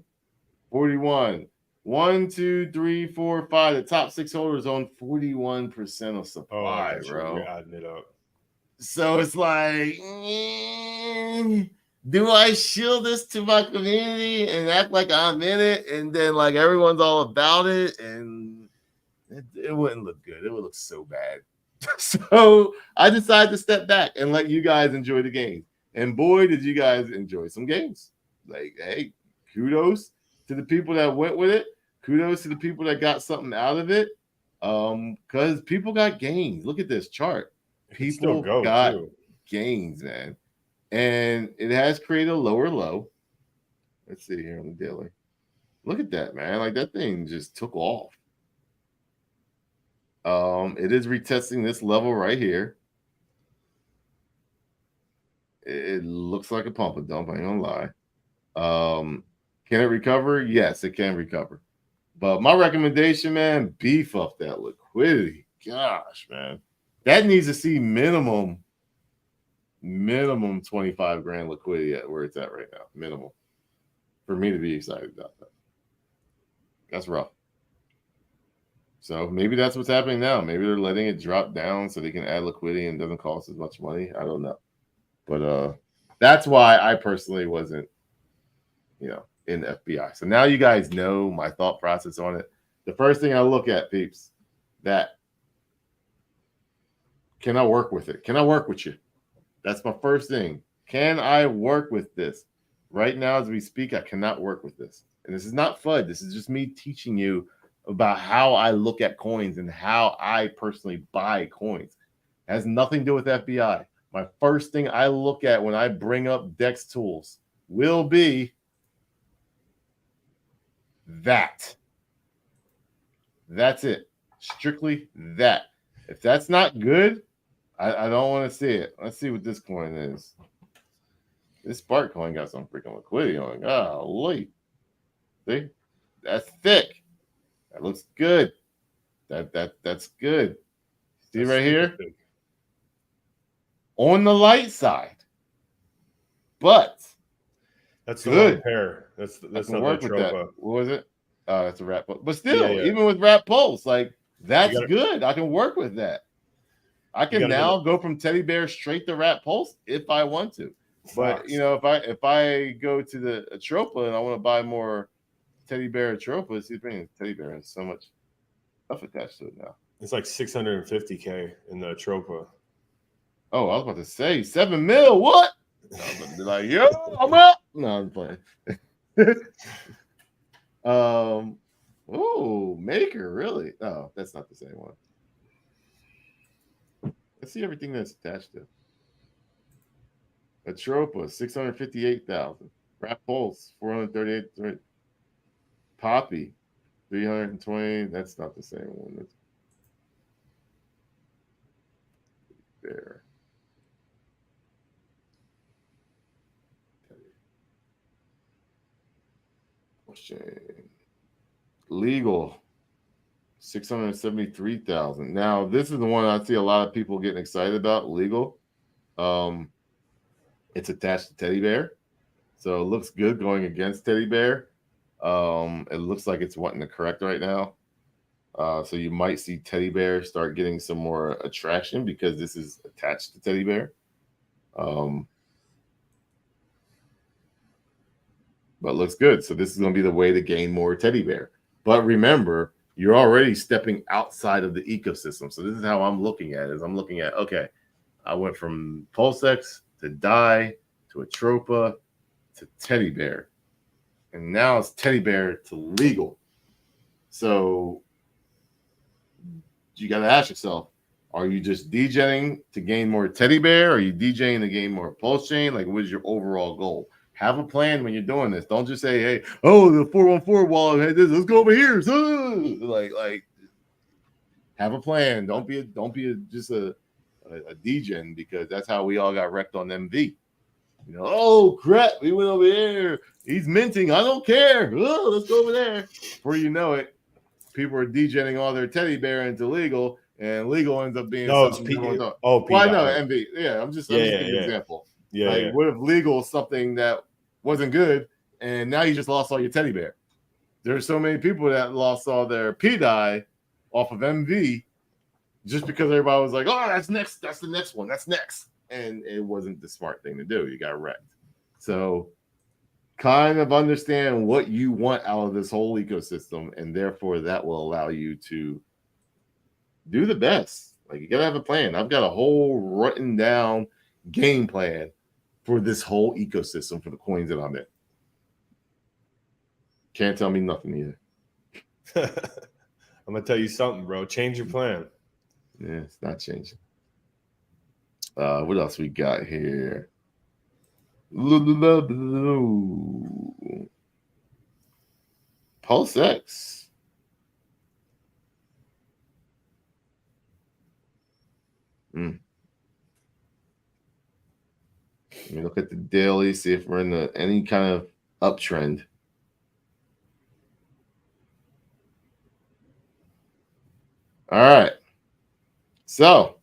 41, 1, 2, 3, 4, 5. The top 6 holders own 41% of supply, bro. We're adding it up. So it's like, do I shill this to my community and act like I'm in it, and then like everyone's all about it, and it wouldn't look good. It would look so bad. So I decided to step back and let you guys enjoy the game. And boy, did you guys enjoy some games. Like, hey, kudos to the people that went with it. Kudos to the people that got something out of it. Because people got gains. Look at this chart. People got gains, man. And it has created a lower low. Let's see here on the daily. Look at that, man. Like, that thing just took off. It is retesting this level right here. It looks like a pump and dump, I ain't gonna lie. Can it recover? Yes, it can recover. But my recommendation, man, beef up that liquidity. Gosh, man. That needs to see minimum 25 grand liquidity at where it's at right now. Minimum. For me to be excited about that. That's rough. So maybe that's what's happening now. Maybe they're letting it drop down so they can add liquidity and it doesn't cost as much money. I don't know. But that's why I personally wasn't, in FBI. So now you guys know my thought process on it. The first thing I look at, peeps, that can I work with it? Can I work with you? That's my first thing. Can I work with this? Right now, as we speak, I cannot work with this. And this is not FUD. This is just me teaching you about how I look at coins and how I personally buy coins. It has nothing to do with FBI. My first thing I look at when I bring up DEX tools will be that. That's it. Strictly that. If that's not good, I don't want to see it. Let's see what this coin is. This Spark coin got some freaking liquidity on it. Golly. See? That's thick. That looks good. That's good. See right here? Thick. On the light side. But That's the good. wrong pair. That's not work the with that. Atropa. What was it? That's a Rat Pulse. But still, Yeah. even with Rat Pulse, like that's gotta- good. I can work with that. I can now go from Teddy Bear straight to Rat Pulse if I want to. But you know, if I go to the Atropa and I want to buy more Teddy Bear Atropas, see, Teddy Bear has so much stuff attached to it now. It's like 650K in the Atropa. Oh, I was about to say 7 mil. What? I was about to be like, yo, I'm up. No, I'm playing. Oh, Maker, really? Oh, that's not the same one. Let's see everything that's attached to. Atropa, 658,000. Rat Pulse, 438. Poppy, 320. That's not the same one. That's there. PulseChain. Legal, 673,000. Now, this is the one I see a lot of people getting excited about. Legal. It's attached to Teddy Bear, so it looks good going against Teddy Bear. It looks like it's wanting to correct right now. So you might see Teddy Bear start getting some more attraction because this is attached to Teddy Bear. But looks good. So this is going to be the way to gain more Teddy Bear. But remember, you're already stepping outside of the ecosystem. So this is how I'm looking at it. Is I'm looking at, okay, I went from PulseX to pDAI to Atropa to Teddy Bear. And now it's Teddy Bear to legal. So you got to ask yourself, are you just degenning to gain more Teddy Bear? Or are you degenning to gain more PulseChain? Like, what is your overall goal? Have a plan when you're doing this. Don't just say, hey, oh, the 414 wallet had this. Let's go over here. Like, have a plan. Don't be just a degen, because that's how we all got wrecked on MV. You know, oh crap, we went over there. He's minting. I don't care. Oh, let's go over there. Before you know it, people are degenning all their Teddy Bear into legal, and legal ends up being something. pDAI. Well, I know MV. Yeah, I'm just giving an example. Yeah. What if legal is something that wasn't good, and now you just lost all your Teddy Bear? There's so many people that lost all their pDAI off of MV just because everybody was like, oh, that's next. That's the next one. That's next. And it wasn't the smart thing to do. You got wrecked. So kind of understand what you want out of this whole ecosystem, and therefore that will allow you to do the best. Like, you got to have a plan. I've got a whole written down game plan for this whole ecosystem for the coins that I'm in. Can't tell me nothing either. I'm going to tell you something, bro. Change your plan. Yeah, it's not changing. What else we got here? PulseX. Let me look at the daily, see if we're in any kind of uptrend. All right. So,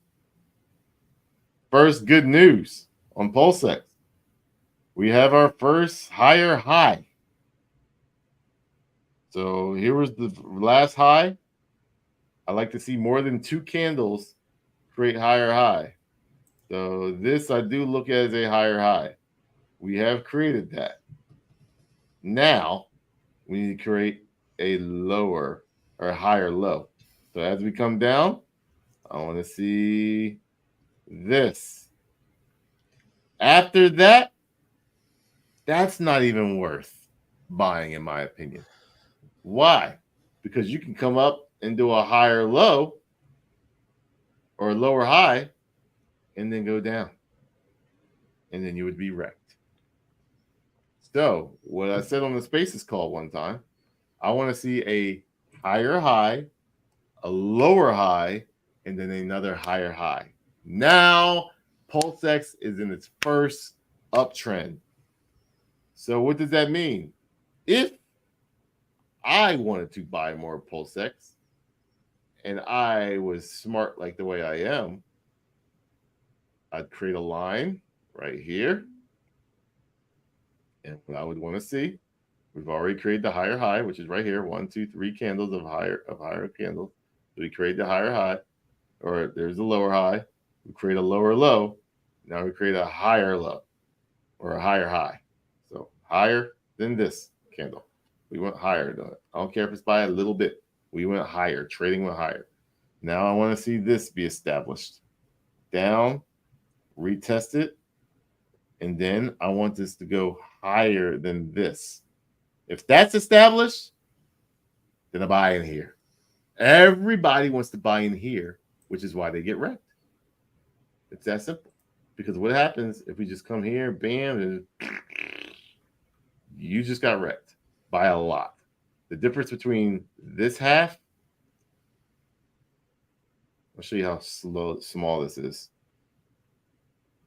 first good news on PulseX. We have our first higher high. So here was the last high. I like to see more than 2 candles create higher high. So this I do look at as a higher high. We have created that. Now we need to create a lower or a higher low. So as we come down, I want to see this. After that, that's not even worth buying, in my opinion. Why? Because you can come up and do a higher low or a lower high and then go down. And then you would be wrecked. So what I said on the Spaces call one time, I want to see a higher high a lower high, and then another higher high. Now, PulseX is in its first uptrend. So what does that mean? If I wanted to buy more PulseX and I was smart like the way I am, I'd create a line right here. And what I would want to see, we've already created the higher high, which is right here. 1, 2, 3 candles of higher candles. So we create the higher high, or there's a lower high. We create a lower low. Now we create a higher low or a higher high. So higher than this candle. We went higher than it. I don't care if it's by a little bit. We went higher. Trading went higher. Now I want to see this be established. Down, retest it, and then I want this to go higher than this. If that's established, then I buy in here. Everybody wants to buy in here, which is why they get wrecked. It's that simple. Because what happens if we just come here, bam, and you just got wrecked by a lot. The difference between this half, I'll show you how small this is.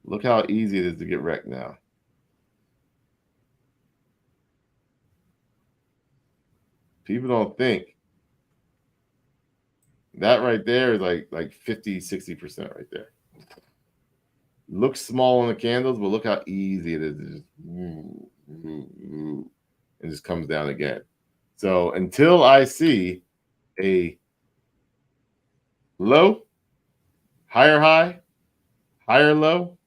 Look how easy it is to get wrecked now. People don't think. That right there is like 50, 60% right there. Looks small on the candles, but look how easy it is to just and just comes down again. So until I see a low, higher high, higher low,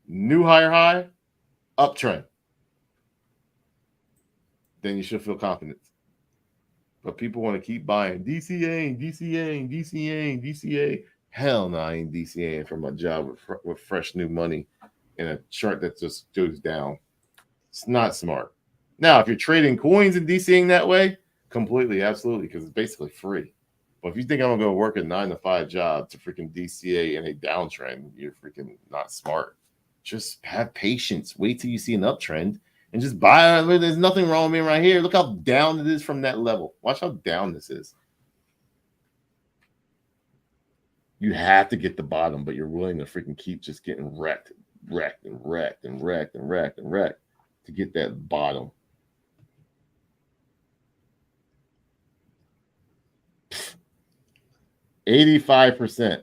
new higher high, uptrend, then you should feel confident. But people want to keep buying DCA. Hell no, I ain't DCAing from my job with fresh new money in a chart that just goes down. It's not smart. Now, if you're trading coins and DCAing that way, completely, absolutely, because it's basically free. But if you think I'm going to go work a 9-to-5 job to freaking DCA in a downtrend, you're freaking not smart. Just have patience. Wait till you see an uptrend and just buy. There's nothing wrong with me right here. Look how down it is from that level. Watch how down this is. You have to get the bottom, but you're willing to freaking keep just getting wrecked to get that bottom. Pfft. 85%.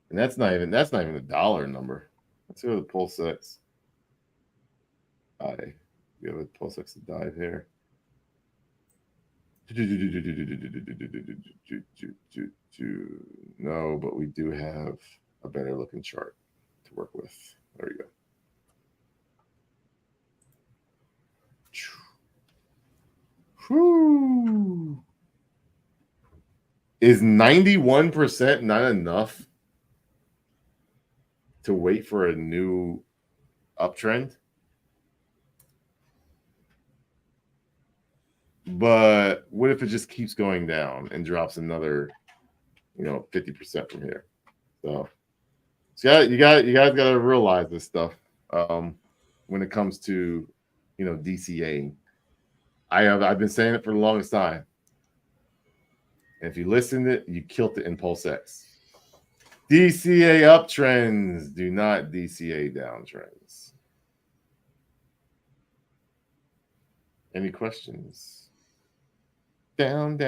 And that's not even a dollar number. Let's go to the PulseX. We have a PulseX to dive here. No, but we do have a better looking chart to work with. There we go. Whew. Is 91% not enough to wait for a new uptrend? But what if it just keeps going down and drops another, 50% from here? So you guys got to realize this stuff when it comes to, DCAing. I've been saying it for the longest time. And if you listen to it, you killed it in PulseX. DCA uptrends, do not DCA downtrends. Any questions? Down.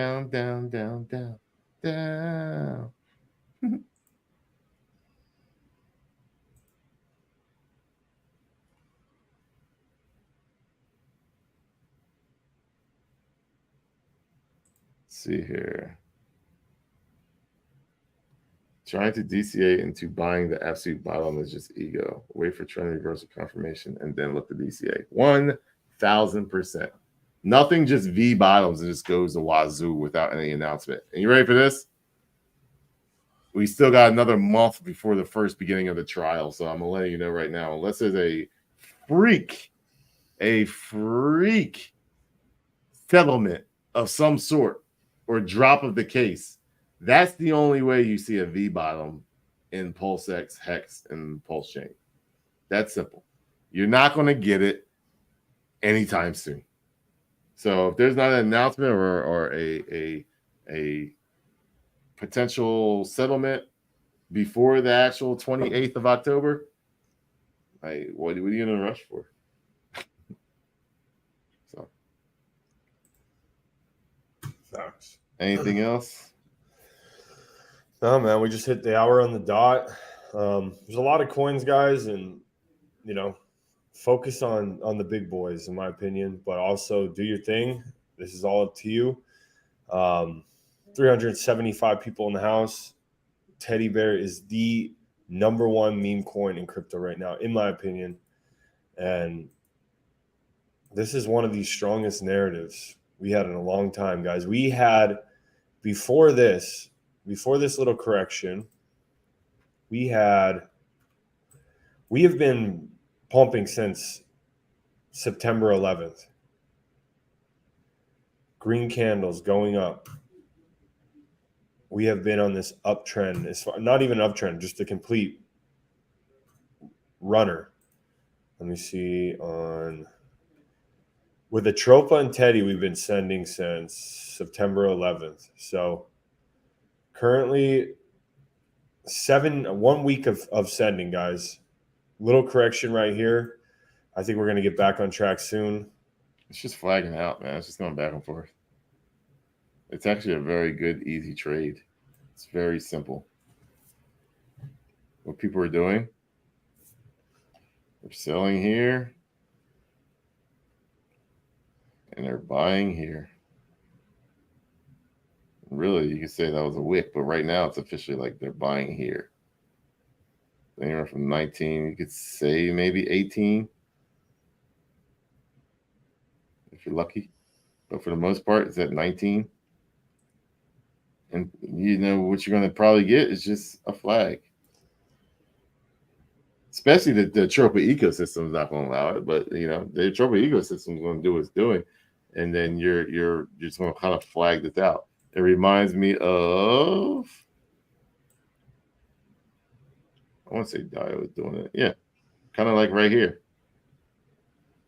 See here. Trying to DCA into buying the absolute bottom is just ego. Wait for trend reversal confirmation and then look to DCA. 1,000%. Nothing just V bottoms and just goes to wazoo without any announcement. And you ready for this? We still got another month before the first beginning of the trial. So I'm going to let you know right now, unless there's a freak settlement of some sort or drop of the case, that's the only way you see a V bottom in PulseX, Hex, and PulseChain. That's simple. You're not going to get it anytime soon. So if there's not an announcement or a potential settlement before the actual 28th of October, like what are you in a rush for? So Facts. anything else? No, man, we just hit the hour on the dot. There's a lot of coins, guys, and focus on the big boys, in my opinion, but also do your thing. This is all up to you. 375 people in the house. Teddybear is the number one meme coin in crypto right now, in my opinion. And this is one of the strongest narratives we had in a long time, guys. We had before this little correction, we have been pumping since September 11th. Green candles going up. We have been on this uptrend. It's not even uptrend, just a complete runner. Let me see with Atropa and Teddy, we've been sending since September 11th. So currently 1 week of sending, guys. Little correction right here. I think we're going to get back on track soon. It's just flagging out, man. It's just going back and forth. It's actually a very good, easy trade. It's very simple. What people are doing, they're selling here and they're buying here. Really, you could say that was a wick, but right now it's officially like they're buying here. Anywhere from 19, you could say maybe 18 if you're lucky. But for the most part, it's at 19. And you know what you're going to probably get is just a flag. Especially the Atropa ecosystem is not going to allow it, but the Atropa ecosystem is going to do what it's doing, and then you're just going to kind of flag this out. It reminds me of, I want to say Dio was doing it, yeah, kind of like right here.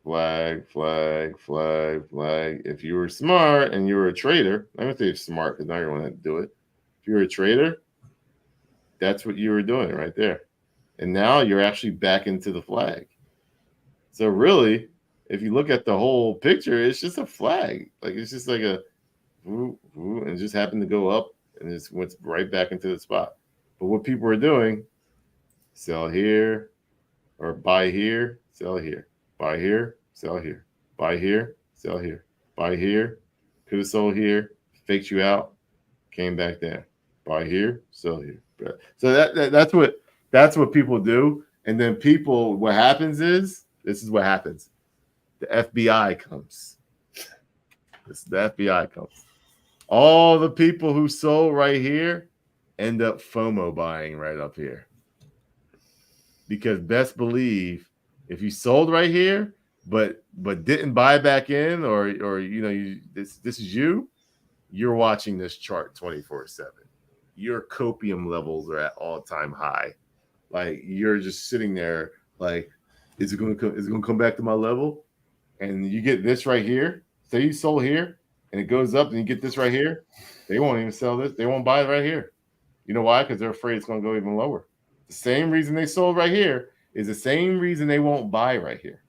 Flag, flag, flag, flag. If you were smart and you were a trader, I'm going to say smart because now you're going to do it. If you're a trader, that's what you were doing right there. And now you're actually back into the flag. So really, if you look at the whole picture, it's just a flag. Like it's just like a woo, woo, and it just happened to go up and it went right back into the spot. But what people are doing, sell here or buy here, sell here. Buy here, sell here. Buy here, sell here. Buy here, could have sold here, faked you out, came back there. Buy here, sell here. So that's what people do. And then what happens is, this is what happens. The FBI comes. The FBI comes. All the people who sold right here end up FOMO buying right up here. Because best believe, if you sold right here, but didn't buy back in, or this is you're watching this chart 24/7. Your copium levels are at all-time high. Like you're just sitting there, like, is it going to come back to my level? And you get this right here. Say you sold here, and it goes up, and you get this right here. They won't even sell this. They won't buy it right here. You know why? Because they're afraid it's going to go even lower. The same reason they sold right here is the same reason they won't buy right here.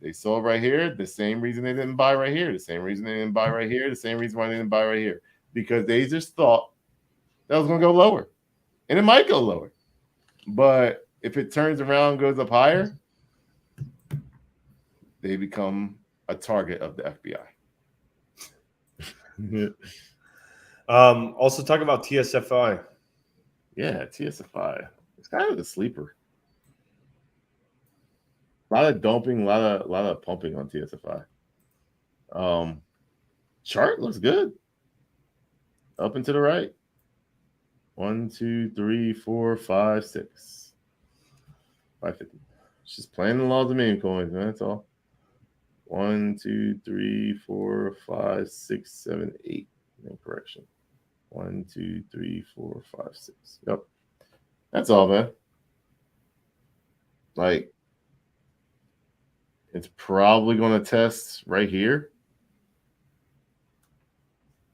They sold right here, the same reason they didn't buy right here, the same reason they didn't buy right here, the same reason why they didn't buy right here. Because they just thought that was going to go lower. And it might go lower. But if it turns around and goes up higher, they become a target of the FBI. Also talk about TSFI. Yeah, TSFI. It's kind of the sleeper. A lot of dumping, a lot of pumping on TSFI. Chart looks good. Up and to the right. 1, 2, 3, 4, 5, 6. 550. It's just playing the laws of meme coins, man. That's all. 1, 2, 3, 4, 5, 6, 7, 8. No correction. 1, 2, 3, 4, 5, 6. Yep. That's all, man. Like, it's probably going to test right here.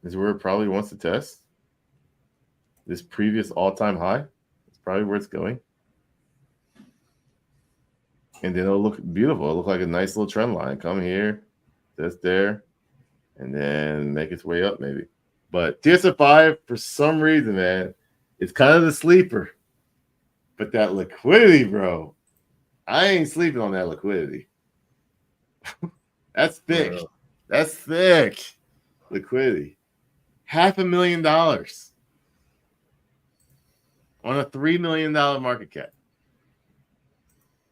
is where it probably wants to test. This previous all-time high is probably where it's going. And then it'll look beautiful. It'll look like a nice little trend line. Come here, this there, and then make its way up maybe. But TSFI, for some reason, man, it's kind of the sleeper. But that liquidity, bro, I ain't sleeping on that liquidity. That's thick. Bro. That's thick liquidity. $500,000 on a $3 million market cap.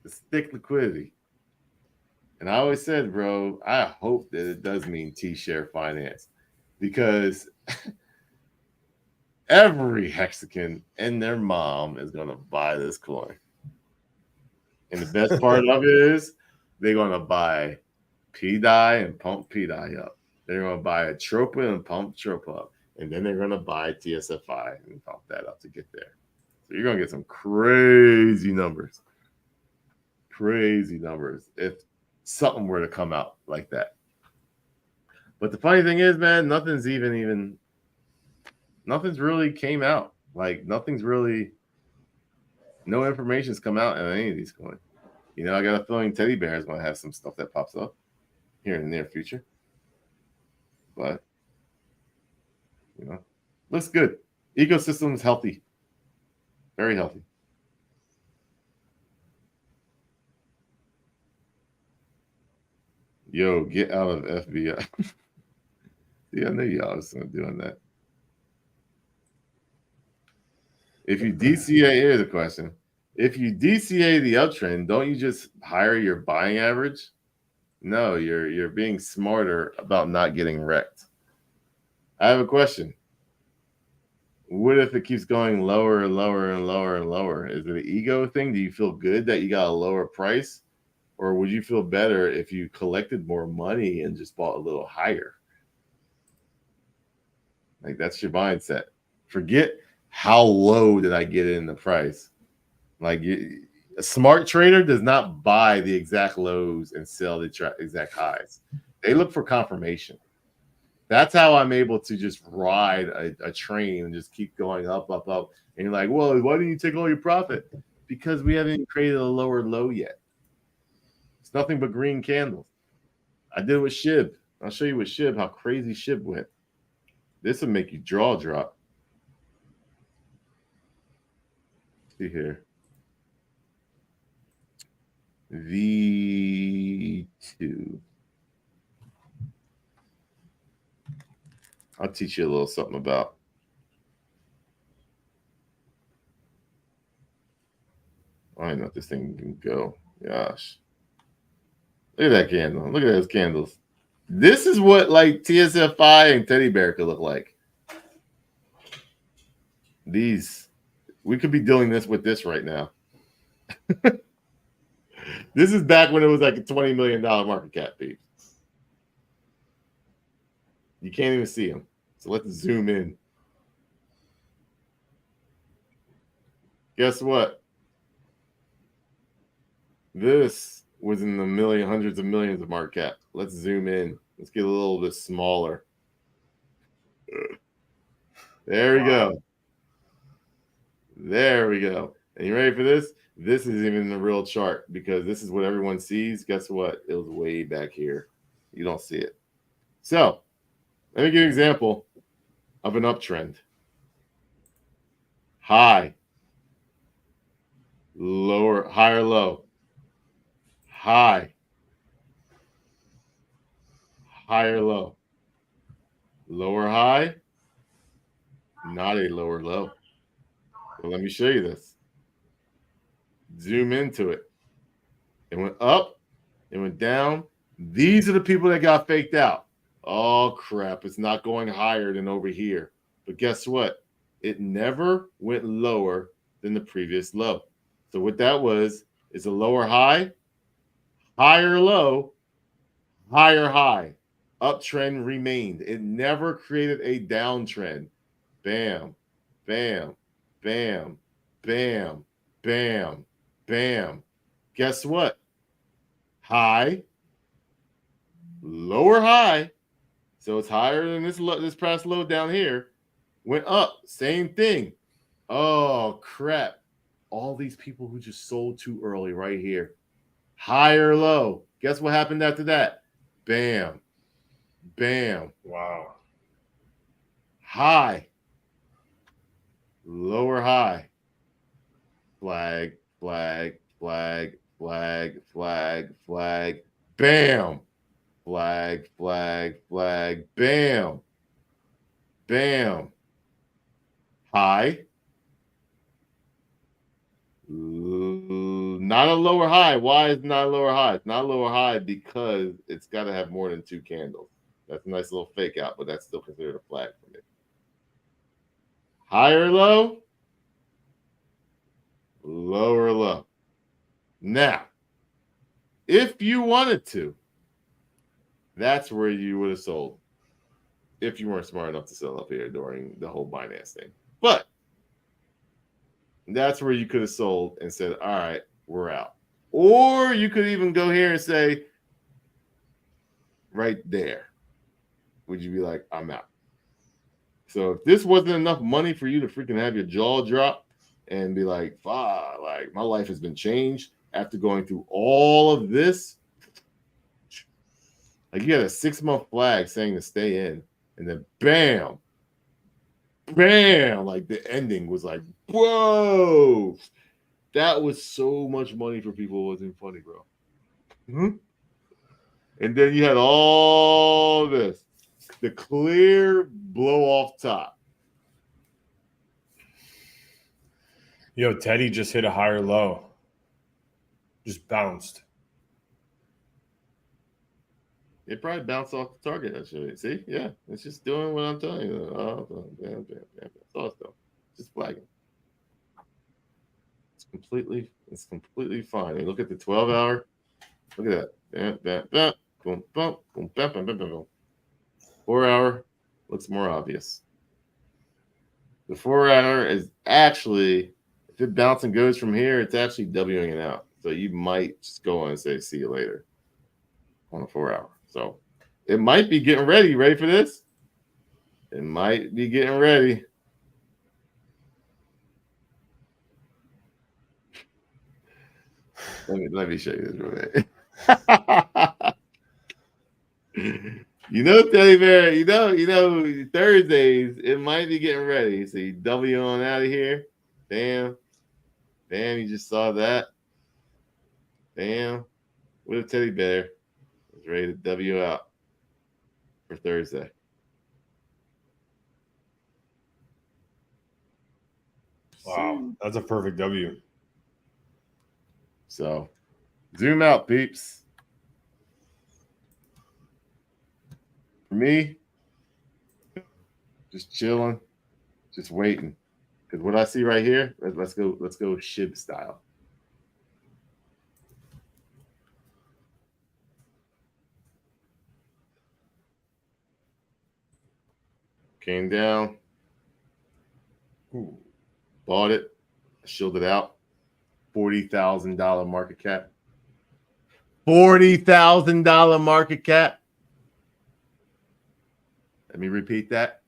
It's thick liquidity. And I always said, bro, I hope that it does mean T-share finance, because every Mexican and their mom is going to buy this coin. And the best part of it is they're going to buy pDAI and pump pDAI up. They're going to buy Atropa and pump Atropa up. And then they're going to buy TSFI and pump that up to get there. So you're going to get some crazy numbers. Crazy numbers if something were to come out like that. But the funny thing is, man, nothing's really came out. Like nothing's really, no information's come out on any of these coins. You know, I got a feeling Teddybear is going to have some stuff that pops up here in the near future. But, you know, looks good. Ecosystem's healthy. Very healthy. Yo, get out of FBI. See, I knew y'all was doing that. If you DCA, here's a question. If you DCA the uptrend, don't you just hire your buying average? No, you're being smarter about not getting wrecked. I have a question. What if it keeps going lower and lower and lower and lower? Is it an ego thing? Do you feel good that you got a lower price? Or would you feel better if you collected more money and just bought a little higher? Like, that's your mindset. Forget how low did I get it in the price. Like, a smart trader does not buy the exact lows and sell the exact highs. They look for confirmation. That's how I'm able to just ride a train and just keep going up, up, up. And you're like, well, why didn't you take all your profit? Because we haven't created a lower low yet. It's nothing but green candles. I did it with SHIB. I'll show you with SHIB how crazy SHIB went. This will make you jaw drop. See here. V2. I'll teach you a little something about. I don't know if this thing can go. Gosh. Look at that candle. Look at those candles. This is what like TSFI and Teddybear could look like. These. We could be doing this with this right now. This is back when it was like a $20 million market cap, peeps. You can't even see them. So let's zoom in. Guess what? This was in the hundreds of millions of market cap. Let's zoom in. Let's get a little bit smaller. There we go. There we go. And you ready for this? This is even the real chart because this is what everyone sees. Guess what? It was way back here. You don't see it. So let me give you an example of an uptrend. High, lower, higher, low, high, higher, low, lower, high, not a lower low. Well, let me show you this. Zoom into it. It went up, it went down. These are the people that got faked out. Oh, crap. It's not going higher than over here. But guess what? It never went lower than the previous low. So what that was is a lower high, higher low, higher high. Uptrend remained. It never created a downtrend. Bam, bam, bam, bam, bam, bam. Guess what? High, lower high, So it's higher than this price low down here. Went up, same thing. Oh crap! All these people who just sold too early right here. Higher low. Guess what happened after that? Bam. Bam. Wow. High. Lower high. Flag, flag, flag, flag, flag, flag. Bam. Flag, flag, flag. Bam. Bam. High. Not a lower high. Why is it not a lower high? It's not a lower high because it's got to have more than 2 candles. That's a nice little fake out, but that's still considered a flag for me. Higher low, lower low. Now, if you wanted to, that's where you would have sold if you weren't smart enough to sell up here during the whole Binance thing. But that's where you could have sold and said, all right, we're out. Or you could even go here and say, right there, would you be like, I'm out? So if this wasn't enough money for you to freaking have your jaw drop and be like, like my life has been changed after going through all of this, like you had a 6-month flag saying to stay in, and then bam, bam, like the ending was like, whoa, that was so much money for people. It wasn't funny, bro. Mm-hmm. And then you had all this, the clear blow off top. Yo, Teddy just hit a higher low. Just bounced. It probably bounced off the target, actually. See? Yeah. It's just doing what I'm telling you. Oh, damn. That's all it's doing. Just flagging. It's completely fine. You look at the 12-hour. Look at that. Boom, boom, boom, bam, bam, bam, bam, boom. 4-hour looks more obvious. The 4-hour is actually, if it bounces and goes from here, it's actually Wing it out. So you might just go on and say, see you later on a 4-hour. So it might be getting ready. Ready for this? It might be getting ready. Let me show you this real quick. You know, Teddybear, you know, Thursdays, it might be getting ready. So you W on out of here. Bam. Bam, you just saw that. Bam. What a Teddybear is ready to W out for Thursday. Wow, that's a perfect W. So zoom out, peeps. For me, just chilling, just waiting. Because what I see right here, let's go SHIB style. Came down. Ooh. Bought it, shilled it out. $40,000 market cap. $40,000 market cap. Let me repeat that.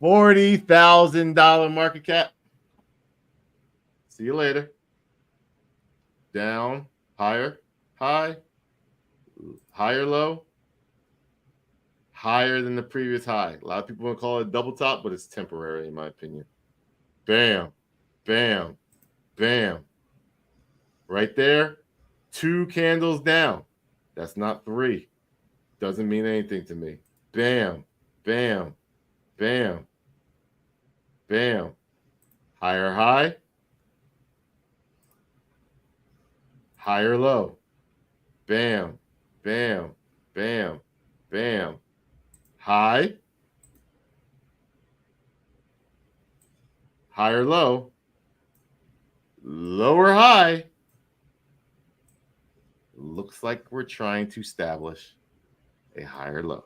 $40,000 market cap. See you later. Down, higher, high, higher, low, higher than the previous high. A lot of people want to call it double top, but it's temporary in my opinion. Bam, bam, bam. Right there, 2 candles down. That's not 3. Doesn't mean anything to me. Bam, bam, bam, bam. Higher high, higher low. Bam, bam, bam, bam. High, higher low, lower high. Looks like we're trying to establish a higher low.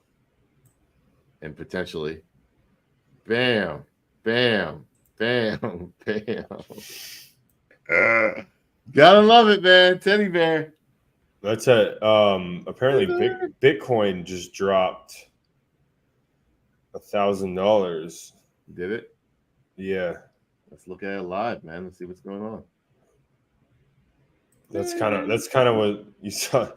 And potentially, bam, bam, bam, bam. Gotta love it, man. Teddybear. That's it. Apparently, Bitcoin just dropped $1,000. Did it? Yeah. Let's look at it live, man. Let's see what's going on. That's kind of what you saw.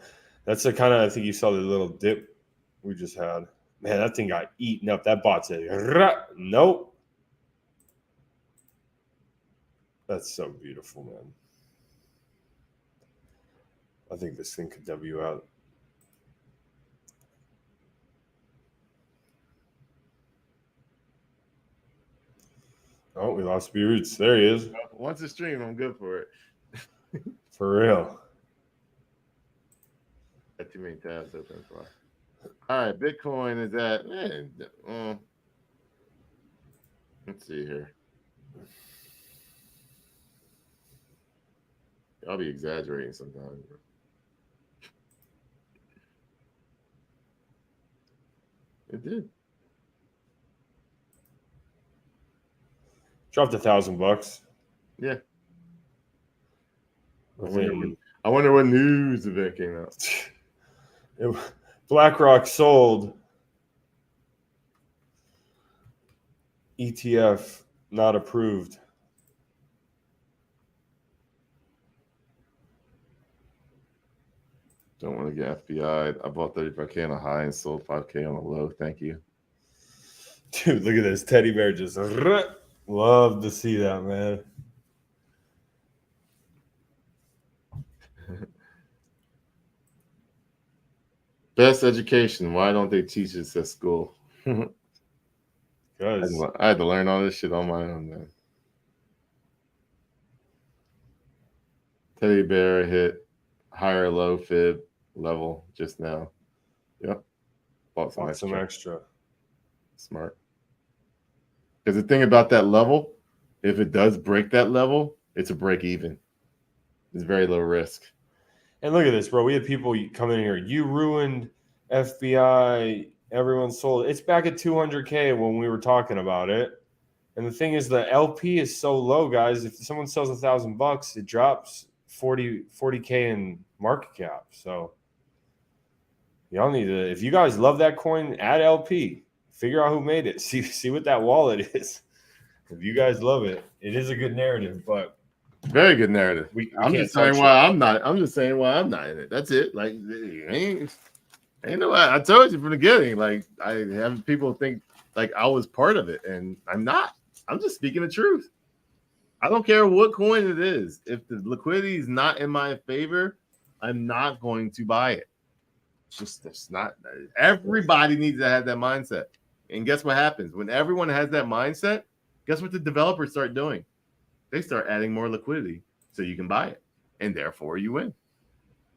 That's the kind of, I think you saw the little dip we just had. Man, that thing got eaten up. That bot said, nope. That's so beautiful, man. I think this thing could W out. Oh, we lost B-Roots. There he is. Once a stream, I'm good for it. For real. Got too many tabs open for. All right, Bitcoin is at. Let's see here. I'll be exaggerating sometimes. It did. Dropped $1,000. Yeah. I wonder what news event came out. BlackRock sold ETF not approved. Don't want to get FBI'd. I bought 35K on a high and sold 5K on a low. Thank you. Dude, look at this. Teddy bear just love to see that, man. Best education. Why don't they teach this at school? Because I had to learn all this shit on my own, man. Teddy bear hit higher low fib level just now. Yep. Bought some extra. Smart. Because the thing about that level, if it does break that level, it's a break even. It's very low risk. And look at this, bro. We had people come in here. You ruined FBI. Everyone sold. It's back at 200K when we were talking about it. And the thing is, the LP is so low, guys. If someone sells $1,000, it drops 40K in market cap. So y'all need to, if you guys love that coin, add LP. Figure out who made it. See what that wallet is. If you guys love it, it is a good narrative, but very good narrative. I'm just saying why I'm not. I'm just saying why I'm not in it. That's it. Like ain't no. I told you from the beginning. Like I have people think like I was part of it, and I'm not. I'm just speaking the truth. I don't care what coin it is. If the liquidity is not in my favor, I'm not going to buy it. It's not. Everybody needs to have that mindset. And guess what happens when everyone has that mindset? Guess what the developers start doing? They start adding more liquidity so you can buy it, and therefore you win.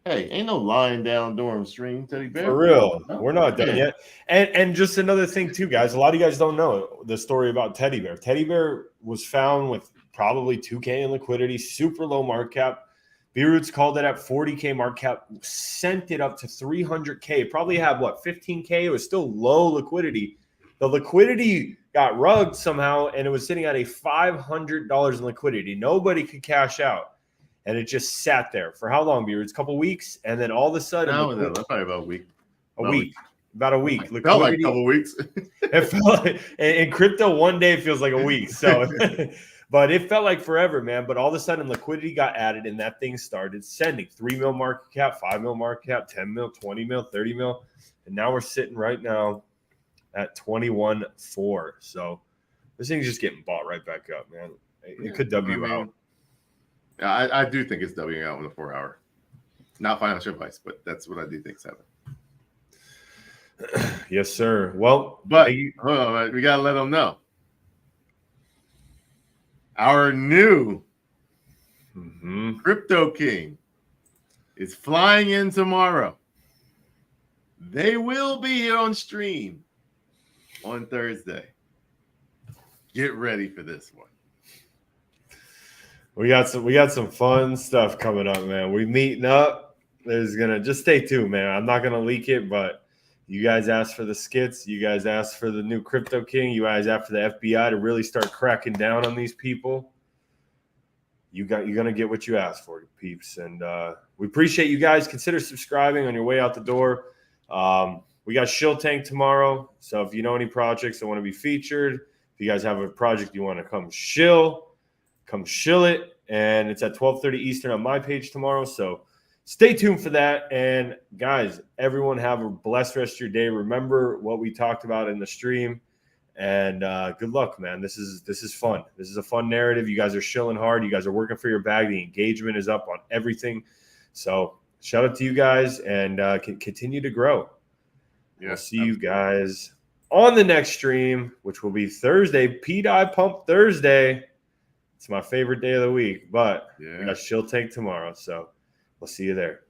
Hey, ain't no lying down dorm stream, Teddy Bear. For real, we're not done yet. And just another thing too, guys. A lot of you guys don't know the story about Teddy Bear. Teddy Bear was found with probably 2K in liquidity, super low market cap. B-Roots called it at 40K market cap, sent it up to 300K. Probably had 15K. It was still low liquidity. The liquidity got rugged somehow, and it was sitting at a $500 in liquidity. Nobody could cash out, and it just sat there for how long, B-Roots? A couple weeks, and then all of a sudden, probably about a week. About a week. It felt like a couple weeks. It felt like, in crypto, one day feels like a week. So, but it felt like forever, man. But all of a sudden, liquidity got added, and that thing started sending 3 mil market cap, 5 mil market cap, 10 mil, 20 mil, 30 mil, and now we're sitting right now at 21.4. So this thing's just getting bought right back up, man. It could W out. I do think it's Wing out in the 4 hour. Not financial advice, but that's what I do think is happening. Yes, sir. Well, but hold on, we gotta let them know. Our new Crypto King is flying in tomorrow. They will be here on stream on Thursday. Get ready for this one. We got some fun stuff coming up, man. We meeting up. There's gonna just stay tuned, man. I'm not gonna leak it, but you guys asked for the skits. You guys asked for the new Crypto King. You guys asked for the FBI to really start cracking down on these people. You're gonna get what you asked for, peeps. And we appreciate you guys. Consider subscribing on your way out the door. We got Shill Tank tomorrow. So if you know any projects that want to be featured, if you guys have a project you want to come shill it. And it's at 12:30 Eastern on my page tomorrow. So stay tuned for that. And guys, everyone have a blessed rest of your day. Remember what we talked about in the stream. And good luck, man. This is fun. This is a fun narrative. You guys are shilling hard. You guys are working for your bag. The engagement is up on everything. So shout out to you guys and continue to grow. Yeah, we'll see you guys on the next stream, which will be Thursday, pDAI Pump Thursday. It's my favorite day of the week, but we got Shill Tank tomorrow, so we'll see you there.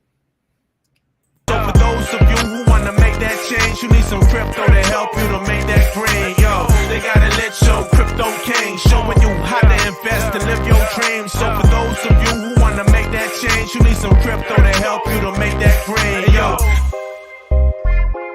So for those of you who want to make that change, you need some crypto to help you to make that green. Yo, they gotta let your